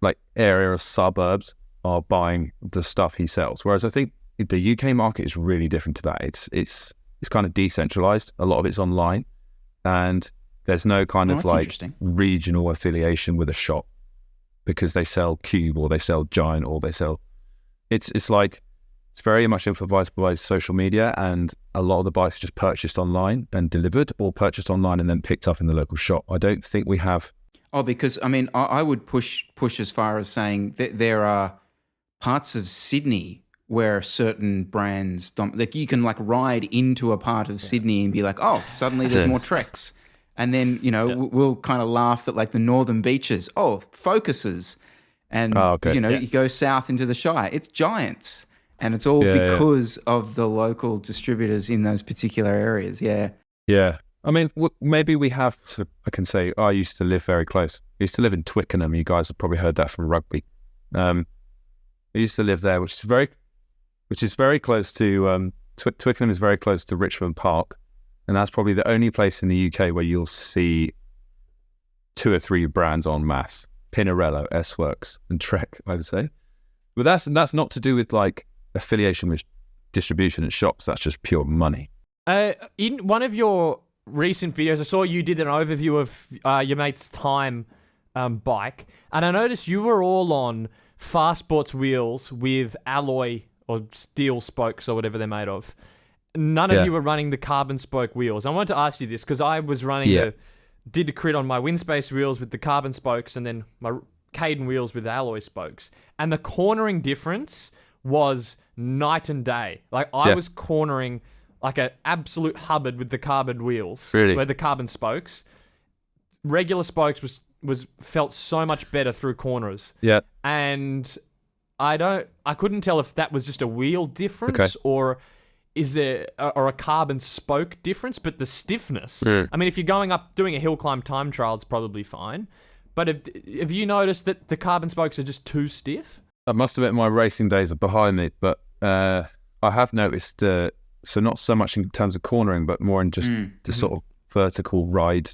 like area of suburbs are buying the stuff he sells, whereas I think the UK market is really different to that. It's kind of decentralized. A lot of it's online, and there's no kind of like regional affiliation with a shop because they sell Cube or they sell Giant or they sell. It's very much influenced by social media, and a lot of the bikes are just purchased online and delivered, or purchased online and then picked up in the local shop. I don't think we have. Oh, because I mean, I would push as far as saying that there are parts of Sydney where certain brands like you can like ride into a part of Sydney and be like, oh, suddenly there's more Treks. And then, we'll kind of laugh at like the northern beaches. Oh, Focuses. And, you go south into the Shire. It's Giants. And it's all because of the local distributors in those particular areas. Yeah. Yeah. I mean, maybe we have to, I can say, I used to live very close. I used to live in Twickenham. You guys have probably heard that from rugby. I used to live there, which is very close to, Twickenham is very close to Richmond Park. And that's probably the only place in the UK where you'll see 2 or 3 brands en masse. Pinarello, S-Works, and Trek, I would say. But that's not to do with like affiliation with distribution at shops. That's just pure money. In one of your recent videos, I saw you did an overview of your mate's Time bike, and I noticed you were all on Fast Sports wheels with alloy or steel spokes or whatever they're made of. None of you were running the carbon spoke wheels. I wanted to ask you this because I was running did a crit on my Windspace wheels with the carbon spokes, and then my Caden wheels with alloy spokes. And the cornering difference was night and day. Like, I was cornering like an absolute Hubbard with the carbon wheels. Really? Where the carbon spokes. Regular spokes felt so much better through corners. Yeah. And I couldn't tell if that was just a wheel difference or is there a carbon spoke difference, but the stiffness. I mean, if you're going up doing a hill climb time trial, it's probably fine. But have you noticed that the carbon spokes are just too stiff? I must admit my racing days are behind me, but I have noticed, so not so much in terms of cornering, but more in just the sort of vertical ride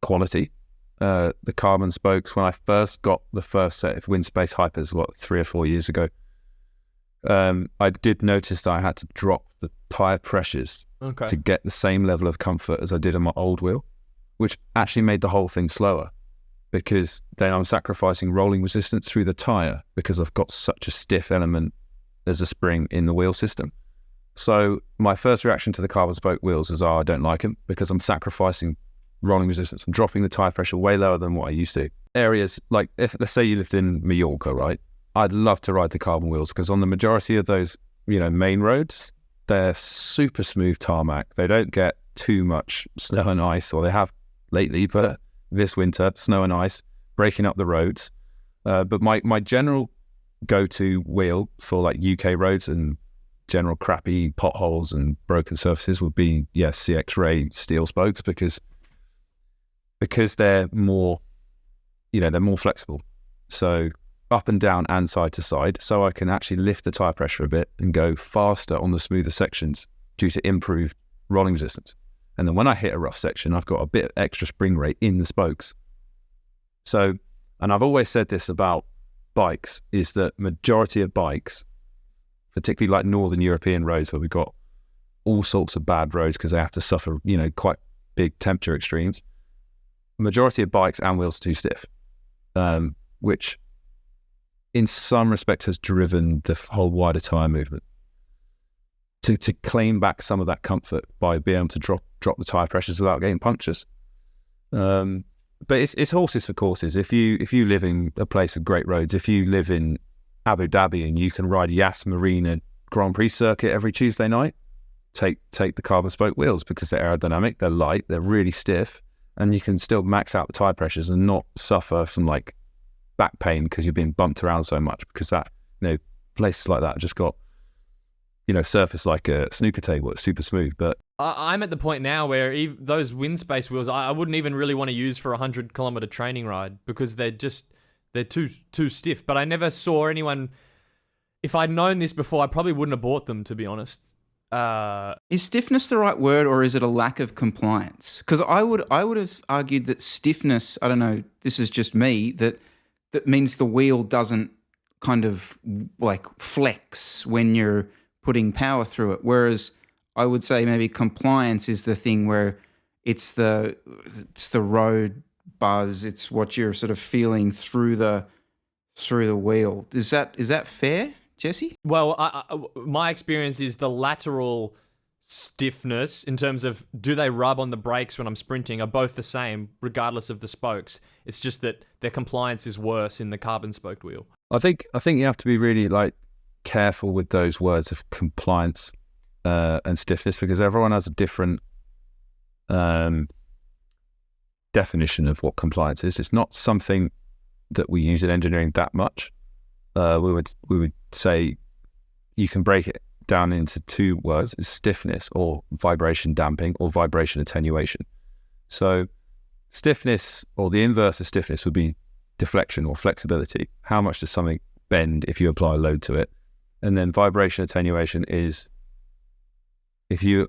quality. The carbon spokes, when I first got the first set of Windspace Hypers, 3 or 4 years ago, I did notice that I had to drop the tyre pressures to get the same level of comfort as I did on my old wheel, which actually made the whole thing slower, because then I'm sacrificing rolling resistance through the tyre because I've got such a stiff element as a spring in the wheel system. So my first reaction to the carbon spoke wheels was, I don't like them because I'm sacrificing rolling resistance. I'm dropping the tyre pressure way lower than what I used to. Areas like, let's say you lived in Mallorca, right? I'd love to ride the carbon wheels because on the majority of those, main roads, they're super smooth tarmac. They don't get too much snow and ice, or they have lately, but this winter, snow and ice, breaking up the roads. But my general go-to wheel for like UK roads and general crappy potholes and broken surfaces would be, CX Ray steel spokes because they're more, they're more flexible. So up and down and side to side, so I can actually lift the tyre pressure a bit and go faster on the smoother sections due to improved rolling resistance. And then when I hit a rough section, I've got a bit of extra spring rate in the spokes. So, and I've always said this about bikes is that majority of bikes, particularly like Northern European roads where we've got all sorts of bad roads because they have to suffer, quite big temperature extremes, majority of bikes and wheels are too stiff, which in some respects has driven the whole wider tyre movement to claim back some of that comfort by being able to drop the tyre pressures without getting punctures. But it's horses for courses. If you live in a place with great roads, if you live in Abu Dhabi and you can ride Yas Marina Grand Prix circuit every Tuesday night, take the carbon spoke wheels because they're aerodynamic, they're light, they're really stiff, and you can still max out the tyre pressures and not suffer from like back pain because you're being bumped around so much, because that, places like that have just got, surface like a snooker table. It's super smooth. But I'm at the point now where those wind space wheels, I wouldn't even really want to use for a 100-kilometer training ride because they're too stiff. But I never saw anyone. If I'd known this before, I probably wouldn't have bought them, to be honest. Is stiffness the right word, or is it a lack of compliance? Because I would have argued that stiffness, I don't know, this is just me, that means the wheel doesn't kind of like flex when you're putting power through it. Whereas I would say maybe compliance is the thing where it's the road buzz, it's what you're sort of feeling through the wheel. Is that fair, Jesse? Well, my experience is the lateral stiffness in terms of do they rub on the brakes when I'm sprinting are both the same regardless of the spokes. It's just that their compliance is worse in the carbon spoked wheel. I think you have to be really careful with those words of compliance and stiffness, because everyone has a different definition of what compliance is. It's not something that we use in engineering that much. We would say you can break it down into two words: is stiffness or vibration damping or vibration attenuation. So stiffness, or the inverse of stiffness, would be deflection or flexibility. How much does something bend if you apply a load to it? And then vibration attenuation is if you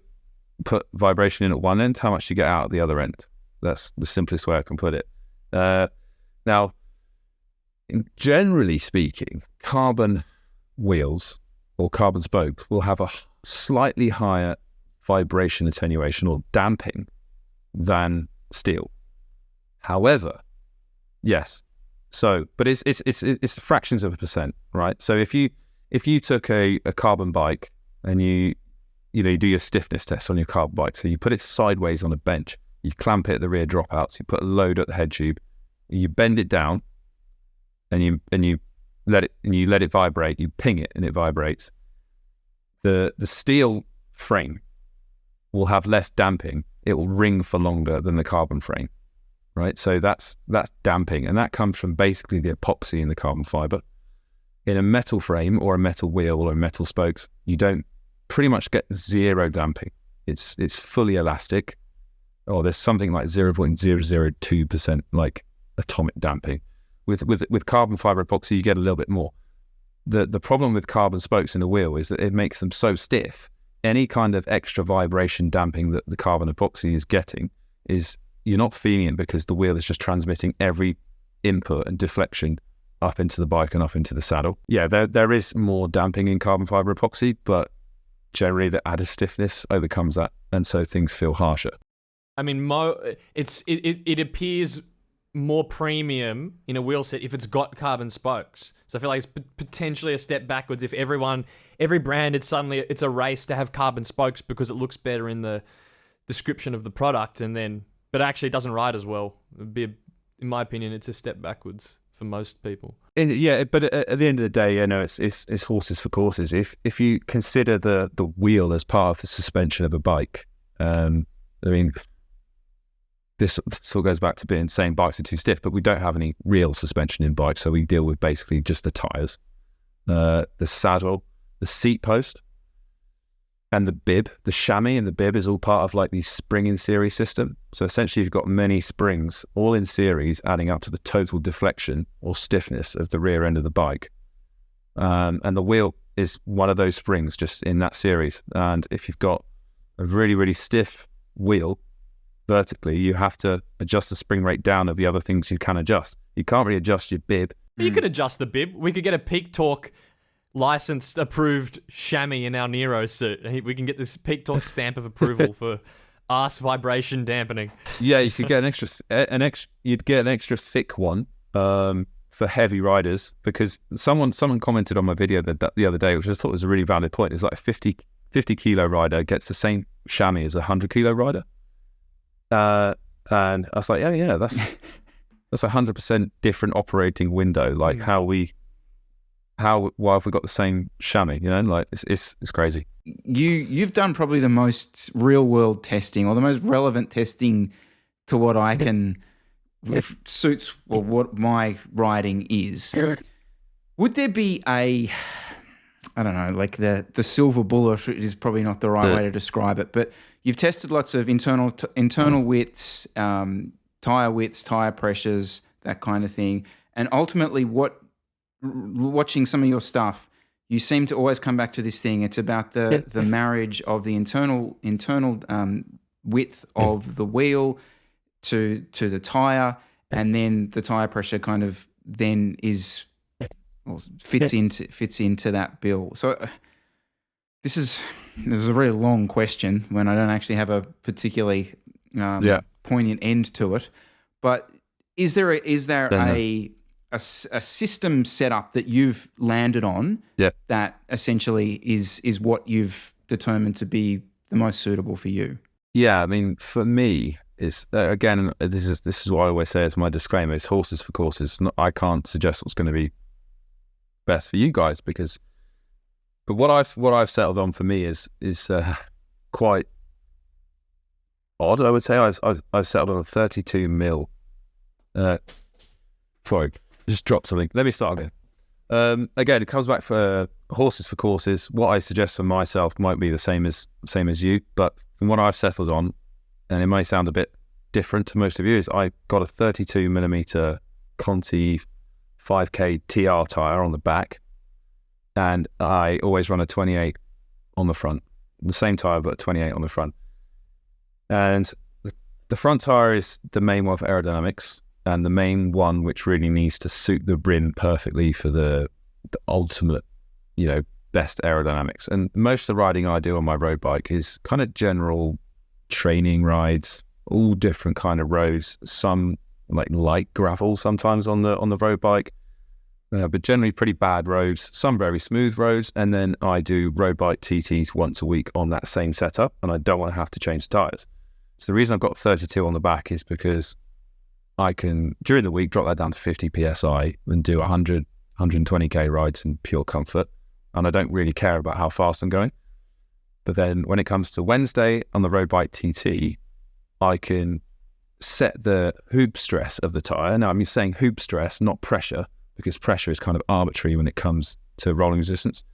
put vibration in at one end, how much do you get out at the other end? That's the simplest way I can put it. Now, generally speaking, carbon wheels or carbon spokes will have a slightly higher vibration attenuation or damping than steel. However, yes. So, but it's fractions of a percent, right? So if you took a carbon bike and you do your stiffness test on your carbon bike, so you put it sideways on a bench, you clamp it at the rear dropouts, you put a load at the head tube, you bend it down, and you let it vibrate, you ping it and it vibrates. The steel frame will have less damping. It will ring for longer than the carbon frame, right? So that's damping, and that comes from basically the epoxy in the carbon fiber. In a metal frame or a metal wheel or metal spokes, you don't pretty much get zero damping. It's fully elastic. Oh, there's something like 0.002% like atomic damping. With carbon fiber epoxy, you get a little bit more. The problem with carbon spokes in the wheel is that it makes them so stiff. Any kind of extra vibration damping that the carbon epoxy is getting is you're not feeling it, because the wheel is just transmitting every input and deflection up into the bike and up into the saddle. Yeah, there is more damping in carbon fiber epoxy, but generally the added stiffness overcomes that, and so things feel harsher. I mean, it appears more premium in a wheel set if it's got carbon spokes. So I feel like it's potentially a step backwards if every brand, it's a race to have carbon spokes because it looks better in the description of the product, but actually it doesn't ride as well. In my opinion, it's a step backwards for most people. But at the end of the day, it's horses for courses. If you consider the wheel as part of the suspension of a bike, this all goes back to saying bikes are too stiff, but we don't have any real suspension in bikes, so we deal with basically just the tyres, the saddle, the seat post, and the bib. The chamois and the bib is all part of like the spring in series system. So essentially you've got many springs all in series adding up to the total deflection or stiffness of the rear end of the bike. And the wheel is one of those springs just in that series. And if you've got a really, really stiff wheel vertically, you have to adjust the spring rate down of the other things you can adjust. You can't really adjust your bib You could adjust the bib. We could get a Peak Torque licensed, approved chamois in our Nero suit. We can get this Peak Torque stamp of approval for arse vibration dampening. Yeah, you could get you'd get an extra thick one for heavy riders, because someone commented on my video the other day, which I thought was a really valid point. It's like a 50 kilo rider gets the same chamois as a 100 kilo rider. And I was like, yeah, that's 100% different operating window. Like why have we got the same chamois? You know, like it's crazy. You've done probably the most real world testing, or the most relevant testing to what I can suits or what my riding is. Would there be I don't know, like the silver bullet is probably not the right way to describe it, but you've tested lots of internal widths, tire widths, tire pressures, that kind of thing, and ultimately, watching some of your stuff, you seem to always come back to this thing. It's about the marriage of the internal width of the wheel to the tire, and then the tire pressure kind of then fits into that bill. So this is a very long question when I don't actually have a particularly poignant end to it. But is there a system setup that you've landed on that essentially is what you've determined to be the most suitable for you? Yeah, I mean, for me, it's again, this is what I always say as my disclaimer: it's horses for courses. I can't suggest what's going to be best for you guys, but what I've settled on for me is quite odd. I would say I've settled on a 32 mil. Sorry, just dropped something. Let me start again. Again, it comes back for horses for courses. What I suggest for myself might be the same as you, but from what I've settled on, and it may sound a bit different to most of you, is I got a 32 millimeter Conti 5K TR tire on the back, and I always run a 28 on the front. The same tire, but 28 on the front. And the front tire is the main one for aerodynamics, and the main one which really needs to suit the rim perfectly for the ultimate, best aerodynamics. And most of the riding I do on my road bike is kind of general training rides, all different kind of roads, some like light gravel sometimes on the road bike, but generally pretty bad roads, some very smooth roads. And then I do road bike TTs once a week on that same setup, and I don't want to have to change tires. So the reason I've got 32 on the back is because I can, during the week, drop that down to 50 PSI and do 100, 120k rides in pure comfort. And I don't really care about how fast I'm going. But then when it comes to Wednesday on the road bike TT, I can set the hoop stress of the tire. Now, I'm saying hoop stress, not pressure, because pressure is kind of arbitrary when it comes to rolling resistance.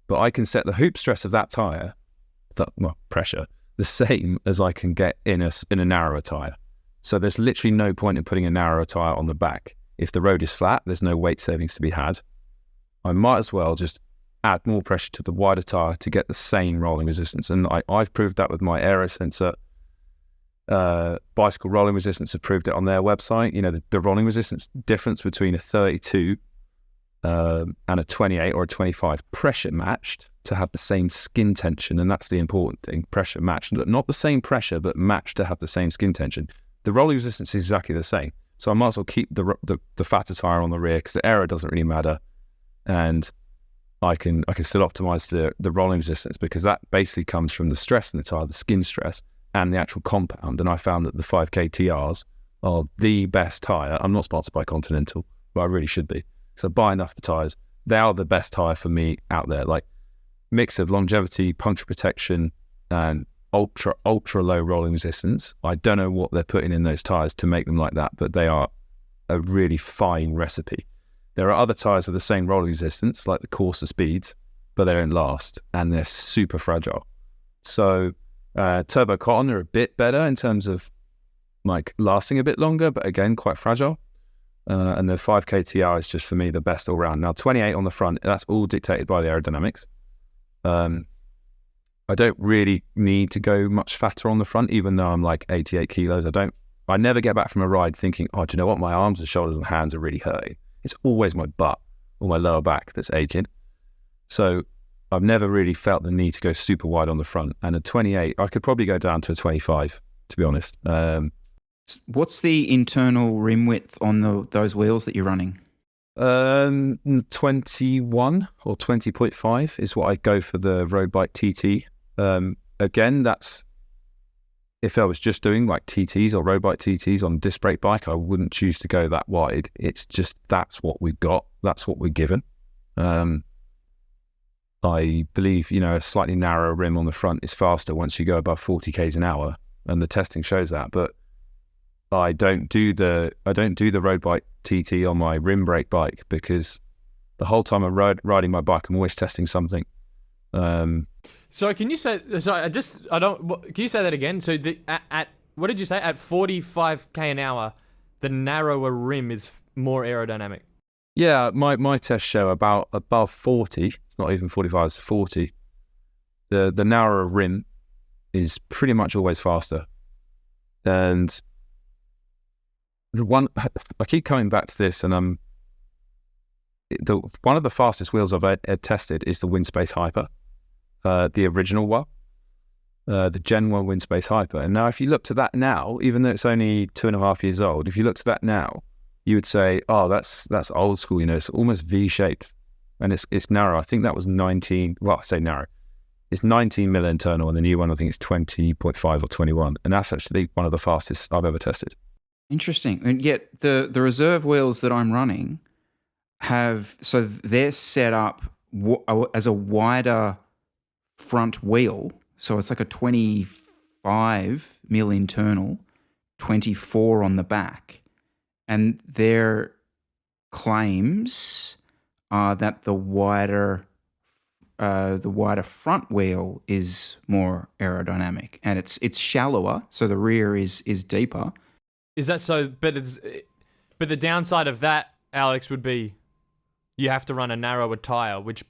But I can set the hoop stress of that tire, pressure, the same as I can get in a narrower tire. So there's literally no point in putting a narrower tire on the back. If the road is flat, there's no weight savings to be had. I might as well just add more pressure to the wider tire to get the same rolling resistance. And I've proved that with my Aero sensor. Bicycle Rolling Resistance have proved it on their website. The rolling resistance difference between a 32 and a 28 or a 25 pressure matched to have the same skin tension. And that's the important thing, pressure matched. Not the same pressure, but matched to have the same skin tension. The rolling resistance is exactly the same. So I might as well keep the fatter tire on the rear, because the aero doesn't really matter. And I can still optimize the rolling resistance, because that basically comes from the stress in the tire, the skin stress, and the actual compound. And I found that the 5K TRs are the best tire. I'm not sponsored by Continental, but I really should be, because I buy enough of the tires. They are the best tire for me out there. Like, mix of longevity, puncture protection, and ultra low rolling resistance. I don't know what they're putting in those tires to make them like that, but they are a really fine recipe. There are other tires with the same rolling resistance, like the Corsa Speeds, but they don't last, and they're super fragile. So Turbo Cotton are a bit better in terms of like lasting a bit longer, but again, quite fragile. And the 5K TR is just, for me, the best all round. Now, 28 on the front, that's all dictated by the aerodynamics. I don't really need to go much fatter on the front, even though I'm like 88 kilos. I never get back from a ride thinking, oh, do you know what? My arms and shoulders and hands are really hurting. it's always my butt or my lower back that's aching. So I've never really felt the need to go super wide on the front. And a 28, I could probably go down to a 25, to be honest. What's the internal rim width on those wheels that you're running? 21 or 20.5 is what I go for the road bike TT. Again, that's if I was just doing like TTs or road bike TTs on disc brake bike, I wouldn't choose to go that wide. It's just that's what we've got. That's what we're given. I believe, a slightly narrower rim on the front is faster once you go above 40 k's an hour, and the testing shows that. But I don't do the road bike TT on my rim brake bike because the whole time I'm riding my bike, I'm always testing something. So can you say? Sorry, can you say that again? So at what did you say? At 45 k an hour, the narrower rim is more aerodynamic. Yeah, my tests show about above 40. It's not even 45, it's 40. The narrower rim is pretty much always faster. And I keep coming back to this, and one of the fastest wheels I've tested is the Windspace Hyper, the original one, the Gen 1 Windspace Hyper. And now if you look to that now, even though it's only 2.5 years old, if you look to that now, you would say, oh, that's old school, it's almost V-shaped, and it's narrow. I think that was 19, well, I say narrow. It's 19 mil internal, and the new one, I think it's 20.5 or 21, and that's actually one of the fastest I've ever tested. Interesting. And yet the reserve wheels that I'm running they're set up as a wider front wheel. So it's like a 25 mil internal, 24 on the back. And their claims are that the wider front wheel is more aerodynamic, and it's shallower, so the rear is deeper. Is that so? But the downside of that, Alex, would be you have to run a narrower tire, which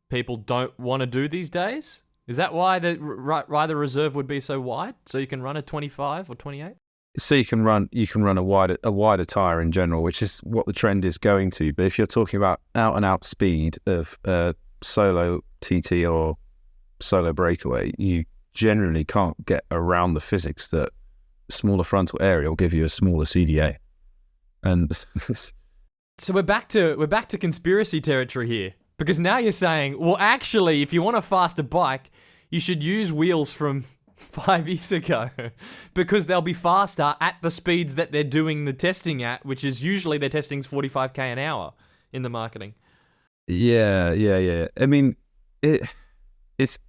people don't want to do these days. Is that why the reserve would be so wide, so you can run a 25 or 28? So you can run a wider tire in general, which is what the trend is going to. But if you're talking about out and out speed of solo TT or solo breakaway, you generally can't get around the physics that smaller frontal area will give you a smaller CDA. And so we're back to conspiracy territory here, because now you're saying, well, actually, if you want a faster bike, you should use wheels from 5 years ago, because they'll be faster at the speeds that they're doing the testing at, which is usually their testing's 45 k an hour in the marketing. Yeah. I mean, it's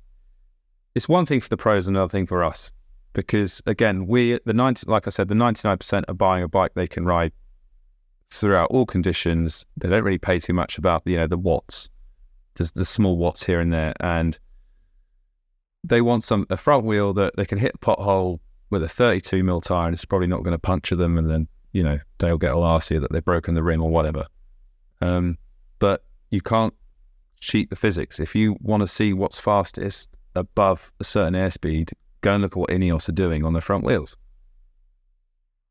one thing for the pros, another thing for us, because again, like I said, the 99% are buying a bike they can ride throughout all conditions. They don't really pay too much about the watts, the small watts here and there, and they want a front wheel that they can hit a pothole with a 32 mil tire, and it's probably not going to puncture them, and then they'll get a larsia that they've broken the rim or whatever. But you can't cheat the physics. If you want to see what's fastest above a certain airspeed, go and look at what Ineos are doing on their front wheels.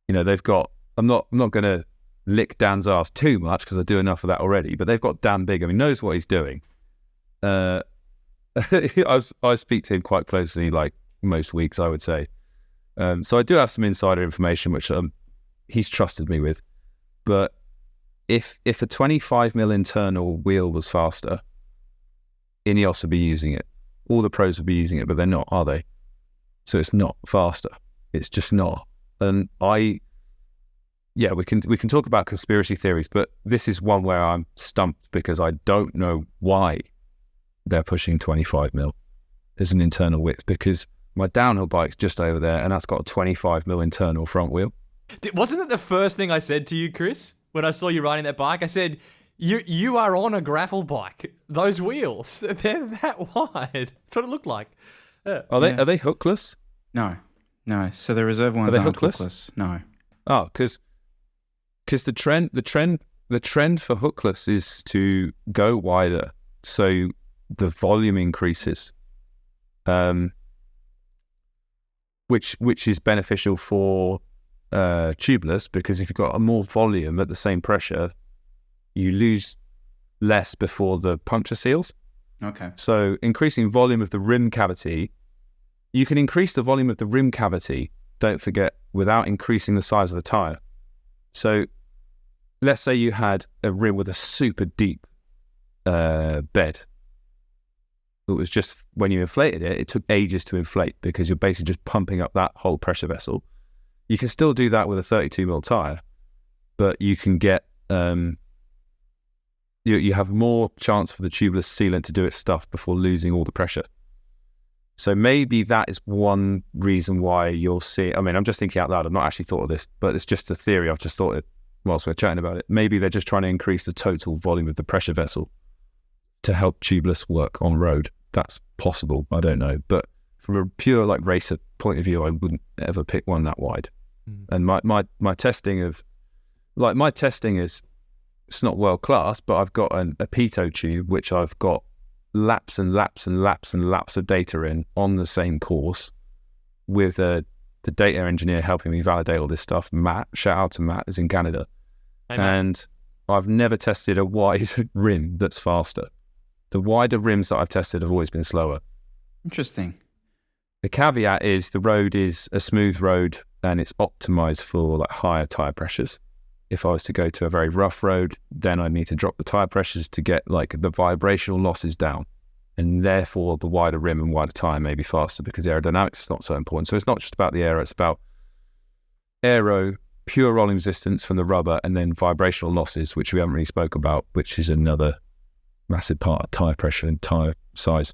They've got. I'm not going to lick Dan's ass too much because I do enough of that already. But they've got Dan Big. Knows what he's doing. I speak to him quite closely, like most weeks, I would say. So I do have some insider information, which he's trusted me with. But if a 25 mil internal wheel was faster, Ineos would be using it. All the pros would be using it, but they're not, are they? So it's not faster. It's just not. And we can talk about conspiracy theories, but this is one where I'm stumped because I don't know why they're pushing 25 mil as an internal width, because my downhill bike's just over there and that's got a 25 mil internal front wheel. Wasn't it the first thing I said to you, Chris, when I saw you riding that bike? I said, you are on a gravel bike. Those wheels, they're that wide. That's what it looked like. Are they hookless? No. So the reserve ones aren't hookless. No. Oh, because the trend for hookless is to go wider, so the volume increases, which is beneficial for tubeless, because if you've got a more volume at the same pressure, you lose less before the puncture seals. Okay. So increasing volume of the rim cavity, you can increase the volume of the rim cavity, don't forget, without increasing the size of the tyre. So let's say you had a rim with a super deep bed. It was just, when you inflated it, it took ages to inflate because you're basically just pumping up that whole pressure vessel. You can still do that with a 32mm tyre, but you can get, you have more chance for the tubeless sealant to do its stuff before losing all the pressure. So maybe that is one reason why you'll see, I mean, I'm just thinking out loud, I've not actually thought of this, but it's just a theory, I've just thought it whilst we're chatting about it. Maybe they're just trying to increase the total volume of the pressure vessel to help tubeless work on road. That's possible, I don't know. But from a pure like racer point of view, I wouldn't ever pick one that wide. And my testing is, it's not world class, but I've got a pitot tube, which I've got laps and laps and laps and laps of data in on the same course with the data engineer helping me validate all this stuff. Matt, shout out to Matt, is in Canada. Hey, Matt. And I've never tested a wide rim that's faster. The wider rims that I've tested have always been slower. Interesting. The caveat is the road is a smooth road and it's optimized for like higher tire pressures. If I was to go to a very rough road, then I need to drop the tire pressures to get like the vibrational losses down. And therefore the wider rim and wider tire may be faster because aerodynamics is not so important. So it's not just about the aero, it's about aero, pure rolling resistance from the rubber, and then vibrational losses, which we haven't really spoke about, which is another massive part of tire pressure and tire size.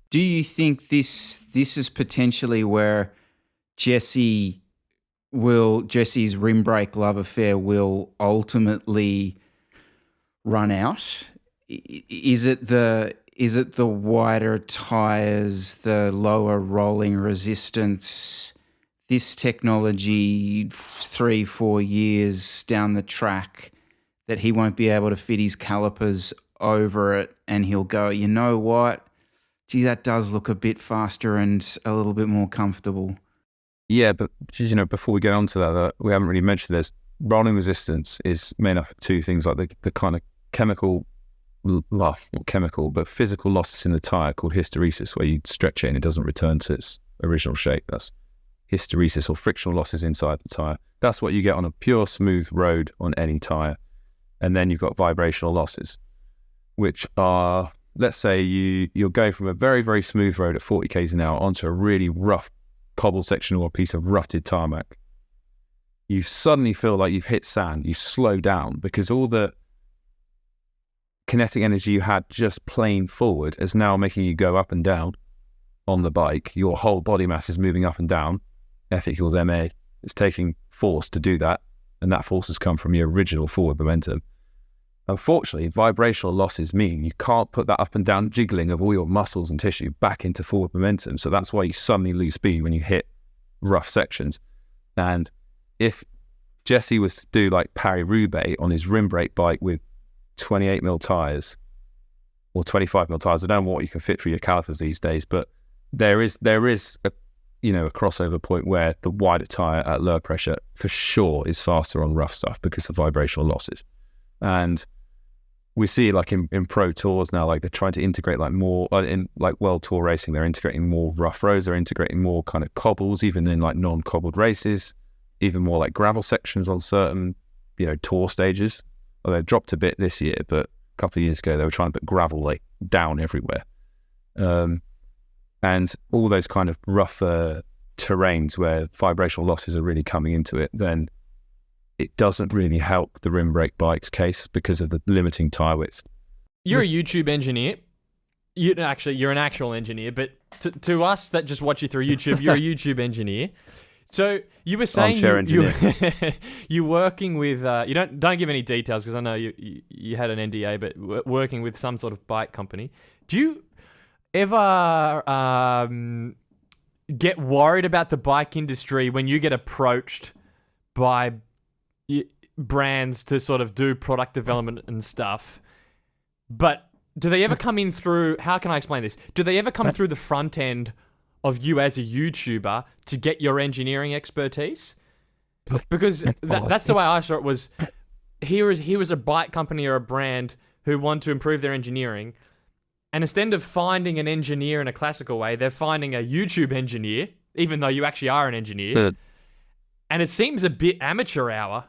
Do you think this is potentially where Jesse's rim brake love affair will ultimately run out? Is it the wider tires, the lower rolling resistance, this technology 3-4 years down the track that he won't be able to fit his calipers over it and he'll go, you know what? Gee, that does look a bit faster and a little bit more comfortable. Yeah, but before we get on to that, we haven't really mentioned this. Rolling resistance is made up of two things, like the kind of chemical, not chemical, but physical losses in the tyre called hysteresis, where you stretch it and it doesn't return to its original shape. That's hysteresis, or frictional losses inside the tyre. That's what you get on a pure smooth road on any tyre. And then you've got vibrational losses, which are, let's say you're going from a very, very smooth road at 40 k's an hour onto a really rough cobble section or a piece of rutted tarmac. You suddenly feel like you've hit sand. You slow down because all the kinetic energy you had just plain forward is now making you go up and down on the bike. Your whole body mass is moving up and down. F equals ma. It's taking force to do that, and that force has come from your original forward momentum. Unfortunately, vibrational losses mean you can't put that up and down jiggling of all your muscles and tissue back into forward momentum. So that's why you suddenly lose speed when you hit rough sections. And if Jesse was to do like Paris-Roubaix on his rim brake bike with 28mm tyres or 25mm tyres, I don't know what you can fit through your calipers these days, but there is a crossover point where the wider tyre at lower pressure for sure is faster on rough stuff because of vibrational losses. And we see like in pro tours now, like they're trying to integrate like more in like world tour racing, they're integrating more rough roads, they're integrating more kind of cobbles, even in like non-cobbled races, even more like gravel sections on certain, tour stages. Well, they've dropped a bit this year, but a couple of years ago they were trying to put gravel like down everywhere. And all those kind of rougher terrains where vibrational losses are really coming into it, then it doesn't really help the rim brake bike's case because of the limiting tyre width. You're a YouTube engineer. You're an actual engineer, but to us that just watch you through YouTube, you're a YouTube engineer. So you were saying you're working with you don't give any details because I know you had an NDA, but working with some sort of bike company. Do you ever get worried about the bike industry when you get approached by brands to sort of do product development and stuff, but do they ever come in through, how can I explain this? Do they ever come through the front end of you as a YouTuber to get your engineering expertise? Because that's the way I saw it was, here was a bike company or a brand who want to improve their engineering, and instead of finding an engineer in a classical way, they're finding a YouTube engineer, even though you actually are an engineer. Good. And it seems a bit amateur hour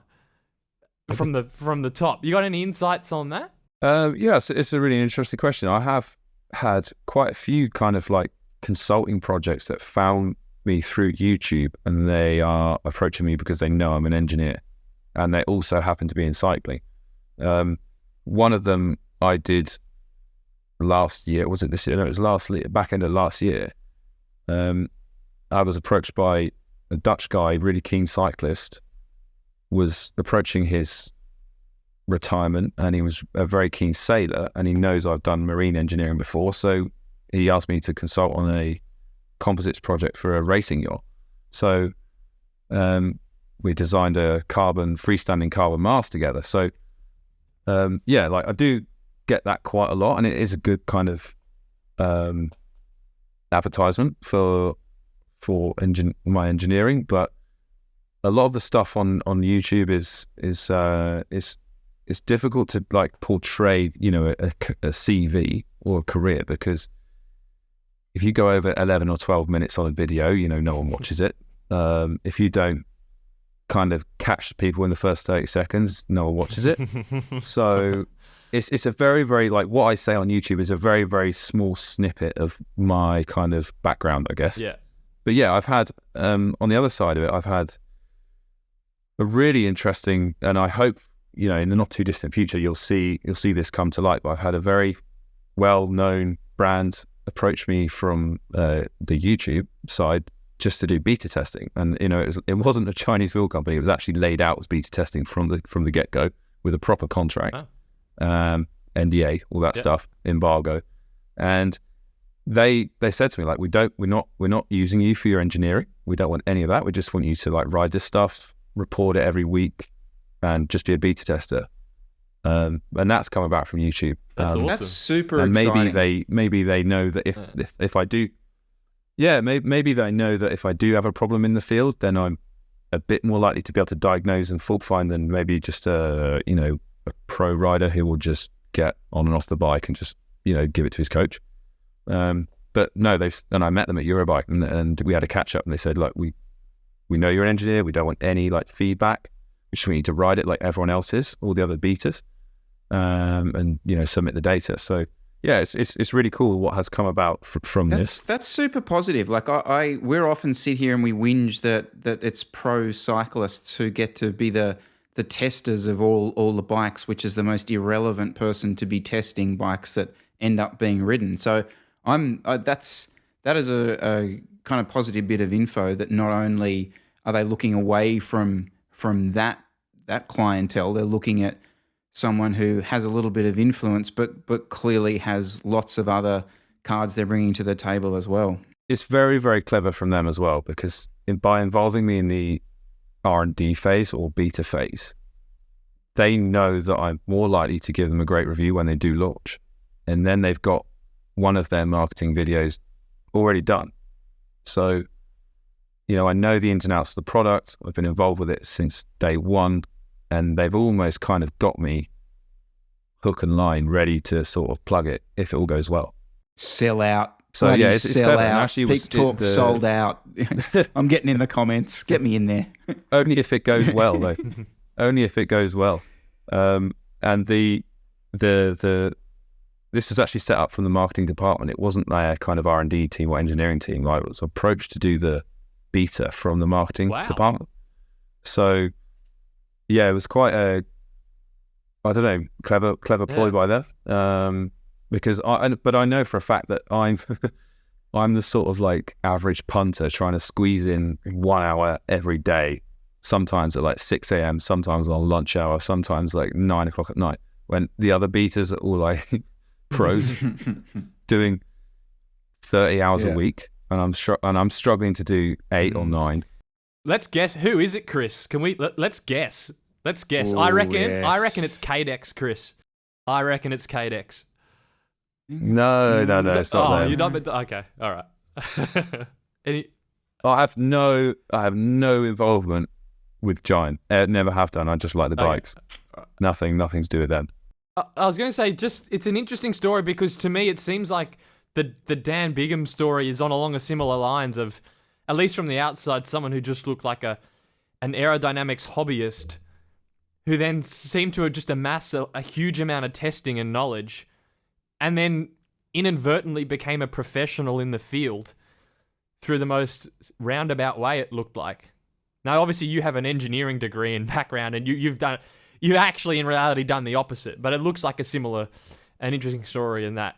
from the top. You got any insights on that? Yeah, it's a really interesting question. I have had quite a few kind of like consulting projects that found me through YouTube, and they are approaching me because they know I'm an engineer, and they also happen to be in cycling. One of them I did last year. Was it this year? No, it was back end of last year. I was approached by a Dutch guy, really keen cyclist, was approaching his retirement, and he was a very keen sailor, and he knows I've done marine engineering before, so he asked me to consult on a composites project for a racing yacht. So we designed a freestanding carbon mast together. So like I do get that quite a lot, and it is a good kind of advertisement for my engineering. But a lot of the stuff on YouTube is difficult to like portray, you know, a CV or a career, because if you go over 11 or 12 minutes on a video, you know, no one watches it. If you don't kind of catch people in the first 30 seconds, no one watches it. So it's a very, very, like, what I say on YouTube is a very, very small snippet of my kind of background, I guess. Yeah. But yeah, I've had, on the other side of it, I've had a really interesting, and I hope, you know, in the not too distant future, you'll see this come to light, but I've had a very well-known brand approach me from the YouTube side just to do beta testing. And, you know, it wasn't a Chinese wheel company. It was actually laid out as beta testing from the get-go with a proper contract, NDA, all that stuff, embargo. And they said to me, like, we're not using you for your engineering. We don't want any of that. We just want you to like ride this stuff, report it every week, and just be a beta tester. And that's come about from YouTube. That's awesome. That's super and exciting. maybe they know that if I do, maybe they know that if I do have a problem in the field, then I'm a bit more likely to be able to diagnose and fault find than maybe just a pro rider who will just get on and off the bike and just, you know, give it to his coach. But no, and I met them at Eurobike, and we had a catch up, and they said, look, we know you're an engineer. We don't want any like feedback. We just want you to ride it like everyone else is, all the other beaters, and, you know, submit the data. So yeah, it's really cool what has come about from this. That's super positive. Like we're often sit here and we whinge that it's pro cyclists who get to be the testers of all the bikes, which is the most irrelevant person to be testing bikes that end up being ridden. So that is a kind of positive bit of info, that not only are they looking away from that clientele, they're looking at someone who has a little bit of influence, but clearly has lots of other cards they're bringing to the table as well. It's very, very clever from them as well, because by involving me in the R&D phase or beta phase, they know that I'm more likely to give them a great review when they do launch. And then they've got one of their marketing videos already done. So, you know, I know the ins and outs of the product. I've been involved with it since day one, and they've almost kind of got me hook and line ready to sort of plug it if it all goes well. Sell out. So yeah, it's sell clever. out. Actually, Peak Talk sold out. I'm getting in the comments. Get me in there. Only if it goes well, though. Only if it goes well. And this was actually set up from the marketing department. It wasn't their kind of R&D team or engineering team. I was approached to do the beta from the marketing department. So yeah, it was quite a, I don't know, clever ploy by them. Because I know for a fact that I'm the sort of like average punter trying to squeeze in 1 hour every day, sometimes at like 6 a.m, sometimes on lunch hour, sometimes like 9 o'clock at night, when the other beaters are all like pros doing 30 hours a week, and I'm struggling to do 8 or 9. Let's guess. Who is it, Chris? Can we? Let's guess. Let's guess. Ooh, I reckon yes. it's Cadex, Chris. I reckon it's Cadex. No, it's not them. You're not. Okay, all right. I have no involvement with Giant. Never have done. I just like the bikes. nothing to do with them. I was going to say, it's an interesting story because to me it seems like the Dan Bigham story is along a similar lines of, at least from the outside, someone who just looked like an aerodynamics hobbyist who then seemed to have just amassed a huge amount of testing and knowledge and then inadvertently became a professional in the field through the most roundabout way, it looked like. Now, obviously, you have an engineering degree and background, and you've actually, in reality, done the opposite. But it looks like an interesting story in that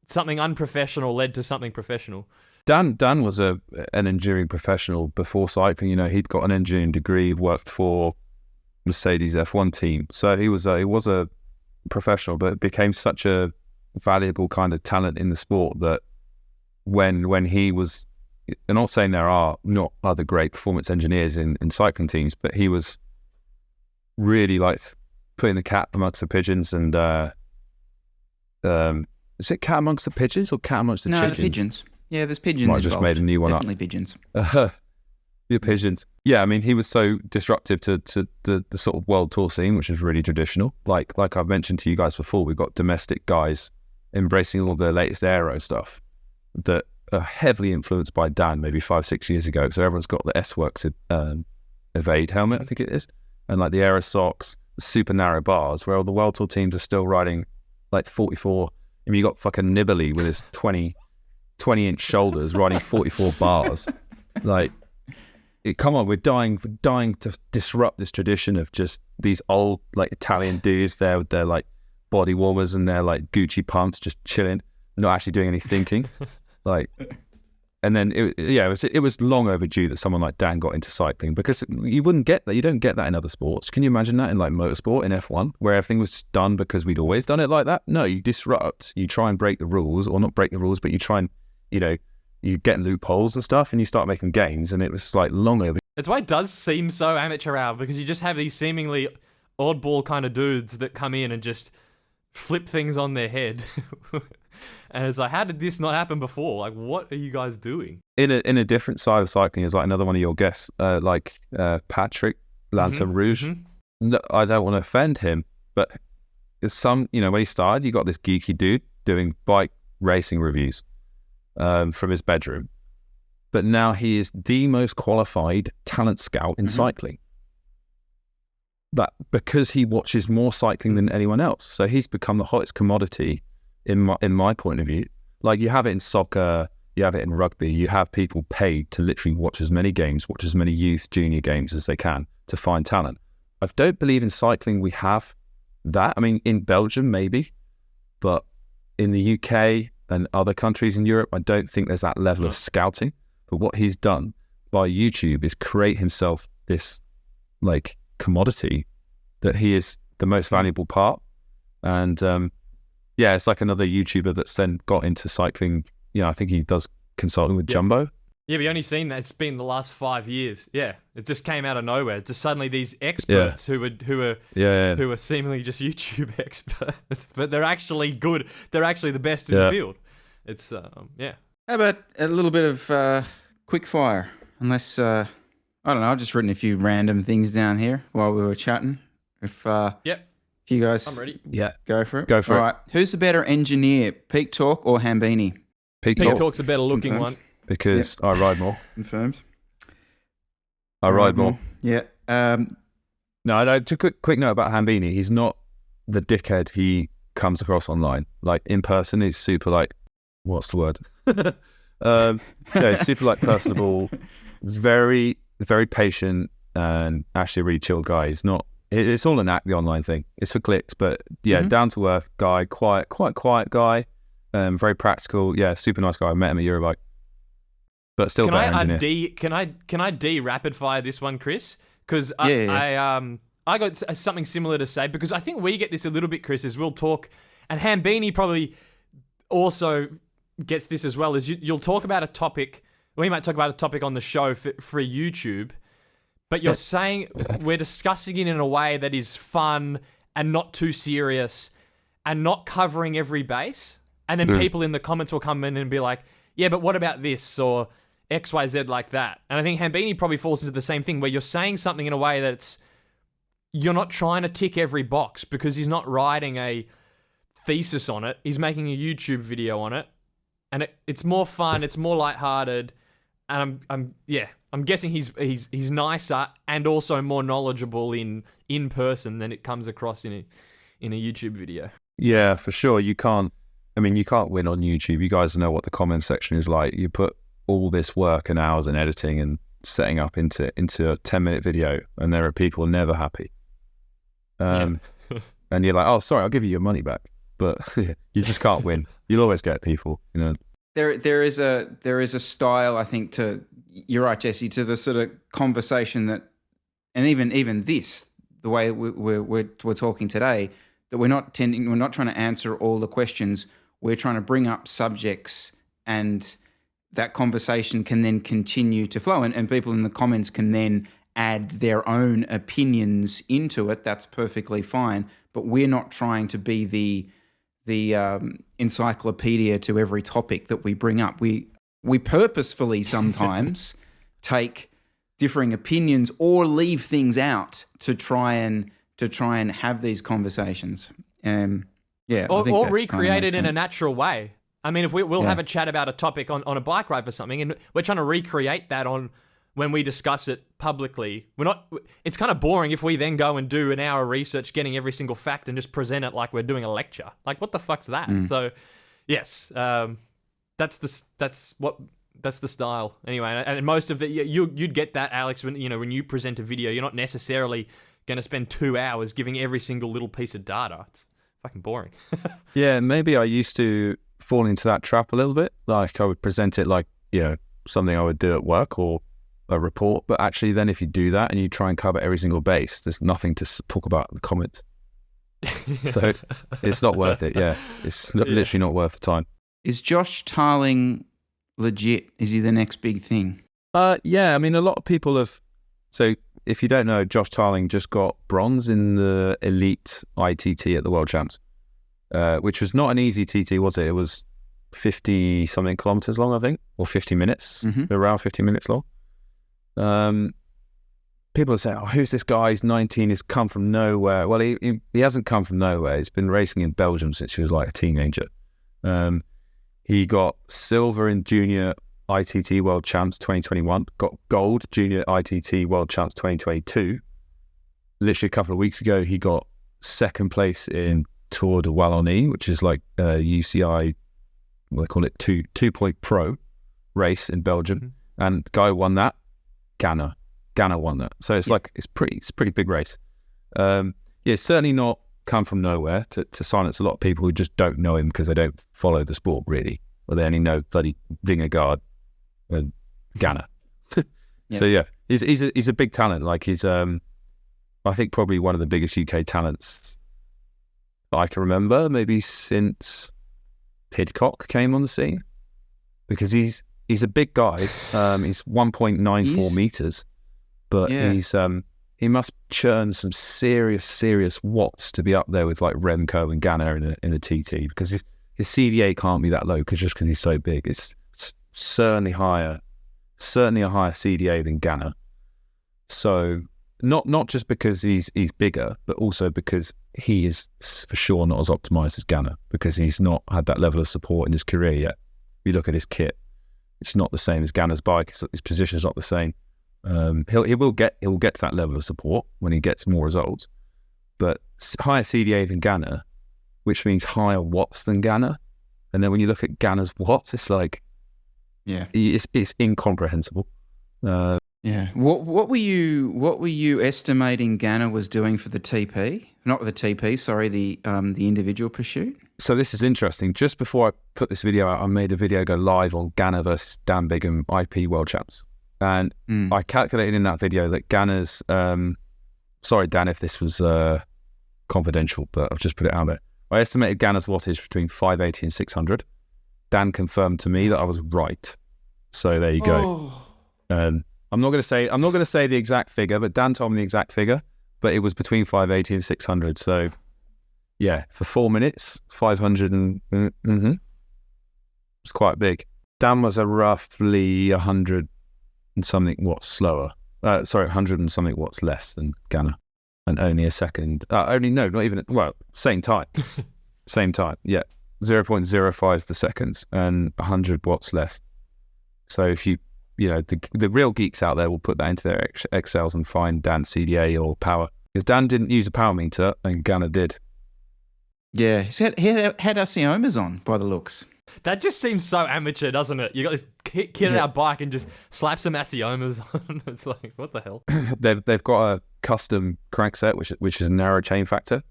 something unprofessional led to something professional. Dan was an engineering professional before cycling. He'd got an engineering degree, worked for Mercedes F1 team, so he was a professional, but became such a valuable kind of talent in the sport that when he was, I'm not saying there are not other great performance engineers in cycling teams, but he was really like putting the cat amongst the pigeons. And is it cat amongst the pigeons or cat amongst the chickens? No, the pigeons. Yeah, there's pigeons involved. I just made a new one Definitely up. Pigeons. The pigeons. Yeah, I mean, he was so disruptive to the sort of world tour scene, which is really traditional. Like I've mentioned to you guys before, we've got domestic guys embracing all the latest aero stuff that are heavily influenced by Dan maybe 5-6 years ago. So everyone's got the S-Works Evade helmet, I think it is, and like the Aero socks, the super narrow bars, where all the world tour teams are still riding like 44. I mean, you got fucking Nibali with his 20-inch shoulders riding 44 bars. Like, come on, we're dying to disrupt this tradition of just these old like Italian dudes there with their like body warmers and their like Gucci pumps, just chilling, not actually doing any thinking. Like, and then it was long overdue that someone like Dan got into cycling, because you wouldn't get that. You don't get that in other sports. Can you imagine that in like motorsport, in F1, where everything was just done because we'd always done it like that? No, you disrupt. You try and break the rules, or not break the rules, but you try and, you get loopholes and stuff, and you start making gains. And it was like long overdue. That's why it does seem so amateur hour, because you just have these seemingly oddball kind of dudes that come in and just flip things on their head. And it's like, how did this not happen before? Like, what are you guys doing? In a different side of cycling is like another one of your guests, Patrick Lanson Rouge. Mm-hmm. No, I don't want to offend him, but when he started, you got this geeky dude doing bike racing reviews from his bedroom. But now he is the most qualified talent scout in cycling. That because he watches more cycling than anyone else. So he's become the hottest commodity in my point of view. Like, you have it in soccer, you have it in rugby, you have people paid to literally watch as many games, watch as many youth junior games as they can to find talent. I don't believe in cycling we have that. I mean, in Belgium maybe, but in the UK and other countries in Europe, I don't think there's that level of scouting. But what he's done by YouTube is create himself this like commodity that he is the most valuable part. And it's like another YouTuber that's then got into cycling. I think he does consulting with Jumbo. Yeah, but you only seen that it's been the last 5 years. Yeah, it just came out of nowhere. Just suddenly these experts who are seemingly just YouTube experts, but they're actually good. They're actually the best in the field. It's How about a little bit of quick fire? Unless I don't know, I've just written a few random things down here while we were chatting. If you guys, I'm ready. Yeah, go for it. All right. Who's the better engineer, Peak Talk or Hambini? Peak Talk's a better looking one. Because I ride more. Confirmed. I ride more. Yeah. No, to quick note about Hambini, he's not the dickhead he comes across online. Like, in person, he's super like, what's the word? He's super like personable, very, very patient, and actually a really chill guy. He's not. It's all an act, the online thing. It's for clicks, but down to earth guy, quite quiet guy, very practical. Yeah, super nice guy. I met him at Eurobike, but still better engineer. Can I rapid fire this one, Chris? Because I got something similar to say, because I think we get this a little bit, Chris, as we'll talk, and Hambini probably also gets this as well. Is you'll talk about a topic. We might talk about a topic on the show for YouTube. But you're saying we're discussing it in a way that is fun and not too serious and not covering every base. And then people in the comments will come in and be like, yeah, but what about this or XYZ like that? And I think Hambini probably falls into the same thing, where you're saying something in a way that's you're not trying to tick every box because he's not writing a thesis on it. He's making a YouTube video on it, and it's more fun. It's more lighthearted, and I'm guessing he's nicer and also more knowledgeable in person than it comes across in a YouTube video. Yeah, for sure. You can't win on YouTube. You guys know what the comment section is like. You put all this work and hours in editing and setting up into a 10-minute video, and there are people never happy. And you're like, oh, sorry, I'll give you your money back. But you just can't win. You'll always get people, you know. There is a style, I think, you're right, Jesse, to the sort of conversation that, and even this, the way we're talking today, that we're not trying to answer all the questions. We're trying to bring up subjects, and that conversation can then continue to flow, and people in the comments can then add their own opinions into it. That's perfectly fine. But we're not trying to be the encyclopedia to every topic that we bring up. We purposefully sometimes take differing opinions or leave things out to try and have these conversations. Or recreate it in a natural way. I mean, if we'll have a chat about a topic on a bike ride for something, and we're trying to recreate that on when we discuss it publicly. It's kind of boring if we then go and do an hour of research, getting every single fact and just present it like we're doing a lecture. Like, what the fuck's that? So, yes, that's the style anyway. And most of you'd get that, Alex, when you present a video, you're not necessarily going to spend 2 hours giving every single little piece of data. It's fucking boring. Yeah, maybe I used to fall into that trap a little bit. Like, I would present it like, something I would do at work or a report, but actually then if you do that and you try and cover every single base, there's nothing to talk about in the comments. So it's not worth it. Yeah, it's literally not worth the time. Is Josh Tarling legit? Is he the next big thing? Yeah, I mean, a lot of people have. So if you don't know, Josh Tarling just got bronze in the elite ITT at the World Champs, which was not an easy TT, was it? It was 50 something kilometers long, I think, or 50 minutes, around 50 minutes long. People are saying, oh, who's this guy? He's 19, he's come from nowhere. Well, he hasn't come from nowhere. He's been racing in Belgium since he was like a teenager. He got silver in junior ITT World Champs 2021, got gold junior ITT World Champs 2022. Literally a couple of weeks ago, he got second place in Tour de Wallonie, which is like UCI, what they call it, 2-point pro race in Belgium. And the guy who won that, Ghana won that. So it's it's a pretty big race. It's certainly not come from nowhere to silence a lot of people who just don't know him because they don't follow the sport really, or they only know bloody Vingegaard and Ghana. So yeah, he's a big talent. Like he's I think probably one of the biggest UK talents that I can remember, maybe since Pidcock came on the scene, because he's a big guy. He's 1.94 meters, but he must churn some serious watts to be up there with like Remco and Ganna in a TT, because his CDA can't be that low because he's so big. It's certainly a higher CDA than Ganna. So not just because he's bigger, but also because he is for sure not as optimized as Ganna, because he's not had that level of support in his career yet. If you look at his kit, it's not the same as Ganna's bike. His position's not the same. He will get to that level of support when he gets more results, but higher CDA than Ganna, which means higher watts than Ganna. And then when you look at Ganna's watts, it's like, it's incomprehensible. What were you estimating Ganna was doing for the TP? Not the TP, sorry, the individual pursuit. So this is interesting. Just before I put this video out, I made a video go live on Ganna versus Dan Bigham IP World Champs. And I calculated in that video that Ganna's, sorry Dan if this was confidential, but I've just put it out there. I estimated Ganna's wattage between 580 and 600. Dan confirmed to me that I was right. So there you go. I'm not going to say the exact figure, but Dan told me the exact figure. But it was between 580 and 600. So yeah, for 4 minutes, 500 and it's quite big. Dan was a roughly 100 and something watts slower. 100 and something watts less than Ganna. and only a second. Not even. Well, same time. Same time. Yeah, 0.05 the seconds and 100 watts less. So if the real geeks out there will put that into their Excels and find Dan's CDA or power, because Dan didn't use a power meter and Gunnar did. Yeah, he had Aciomas on by the looks. That just seems so amateur, doesn't it? You got this kid on our bike and just slap some Aciomas on. It's like, what the hell? They've got a custom crankset which is a narrow chain factor.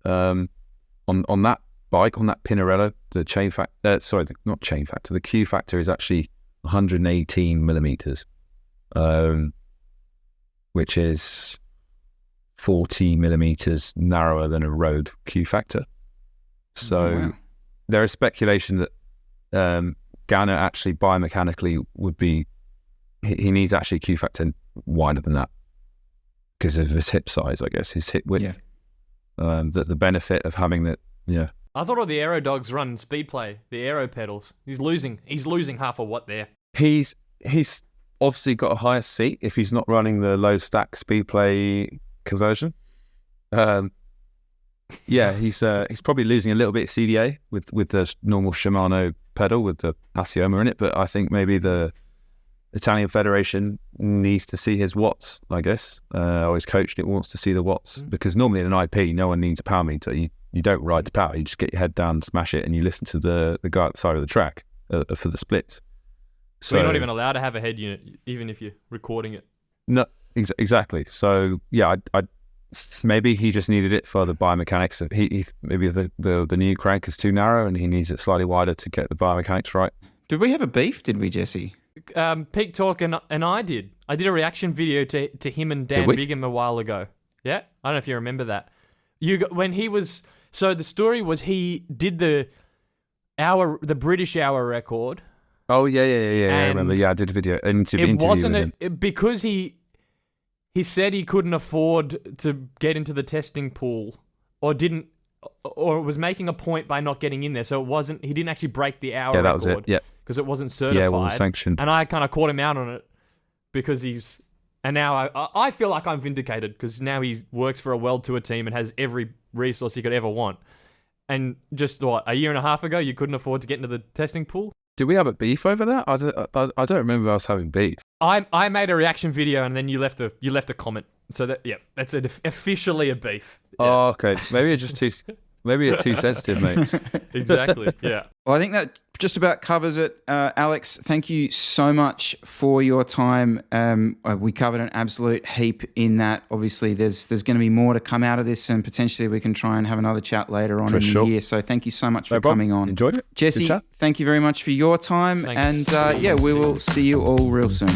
On that bike, on that Pinarello, the chain factor. Not chain factor. The Q factor is actually 118 millimeters, which is 40 millimeters narrower than a road Q factor. So there is speculation that Gunnar actually biomechanically would be, he needs actually a Q factor wider than that because of his hip size, I guess, his hip width. Yeah. The benefit of having that, yeah. I thought all the Aero dogs run speed play, the Aero pedals. He's losing half a watt there. He's obviously got a higher seat if he's not running the low stack speed play conversion. Yeah, he's probably losing a little bit of CDA with the normal Shimano pedal with the Accioma in it, but I think maybe the Italian Federation needs to see his watts, I guess, or his coach wants to see the watts, because normally in an IP, no one needs a power meter. You don't ride to power, you just get your head down, smash it, and you listen to the guy at the side of the track for the splits. So you're not even allowed to have a head unit, even if you're recording it. No, exactly. So yeah, I maybe he just needed it for the biomechanics. Maybe the new crank is too narrow and he needs it slightly wider to get the biomechanics right. Did we have a beef? Did we, Jesse? Peak Talk and I did. I did a reaction video to him and Dan Bigham a while ago. Yeah, I don't know if you remember that. When he was, so the story was he did the British hour record. Oh yeah. I remember. Yeah, I did a video. It wasn't because he said he couldn't afford to get into the testing pool, or was making a point by not getting in there. So he didn't actually break the hour record. Yeah, that was it. Yeah, because it wasn't certified. Yeah, it wasn't sanctioned. And I kind of caught him out on it because and now I feel like I'm vindicated because now he works for a World Tour team and has every resource he could ever want. And just a year and a half ago, you couldn't afford to get into the testing pool. Did we have a beef over that? I don't remember us having beef. I made a reaction video and then you left a comment. So that's officially a beef. Yeah. Oh, okay. Maybe you're too sensitive, mate. Exactly. Yeah. Well, I think that just about covers it. Alex, thank you so much for your time. We covered an absolute heap in that. Obviously, there's going to be more to come out of this, and potentially we can try and have another chat later on in the year. So thank you so much for coming on. Enjoyed it. Jesse, thank you very much for your time. Thanks. And we will see you all real soon.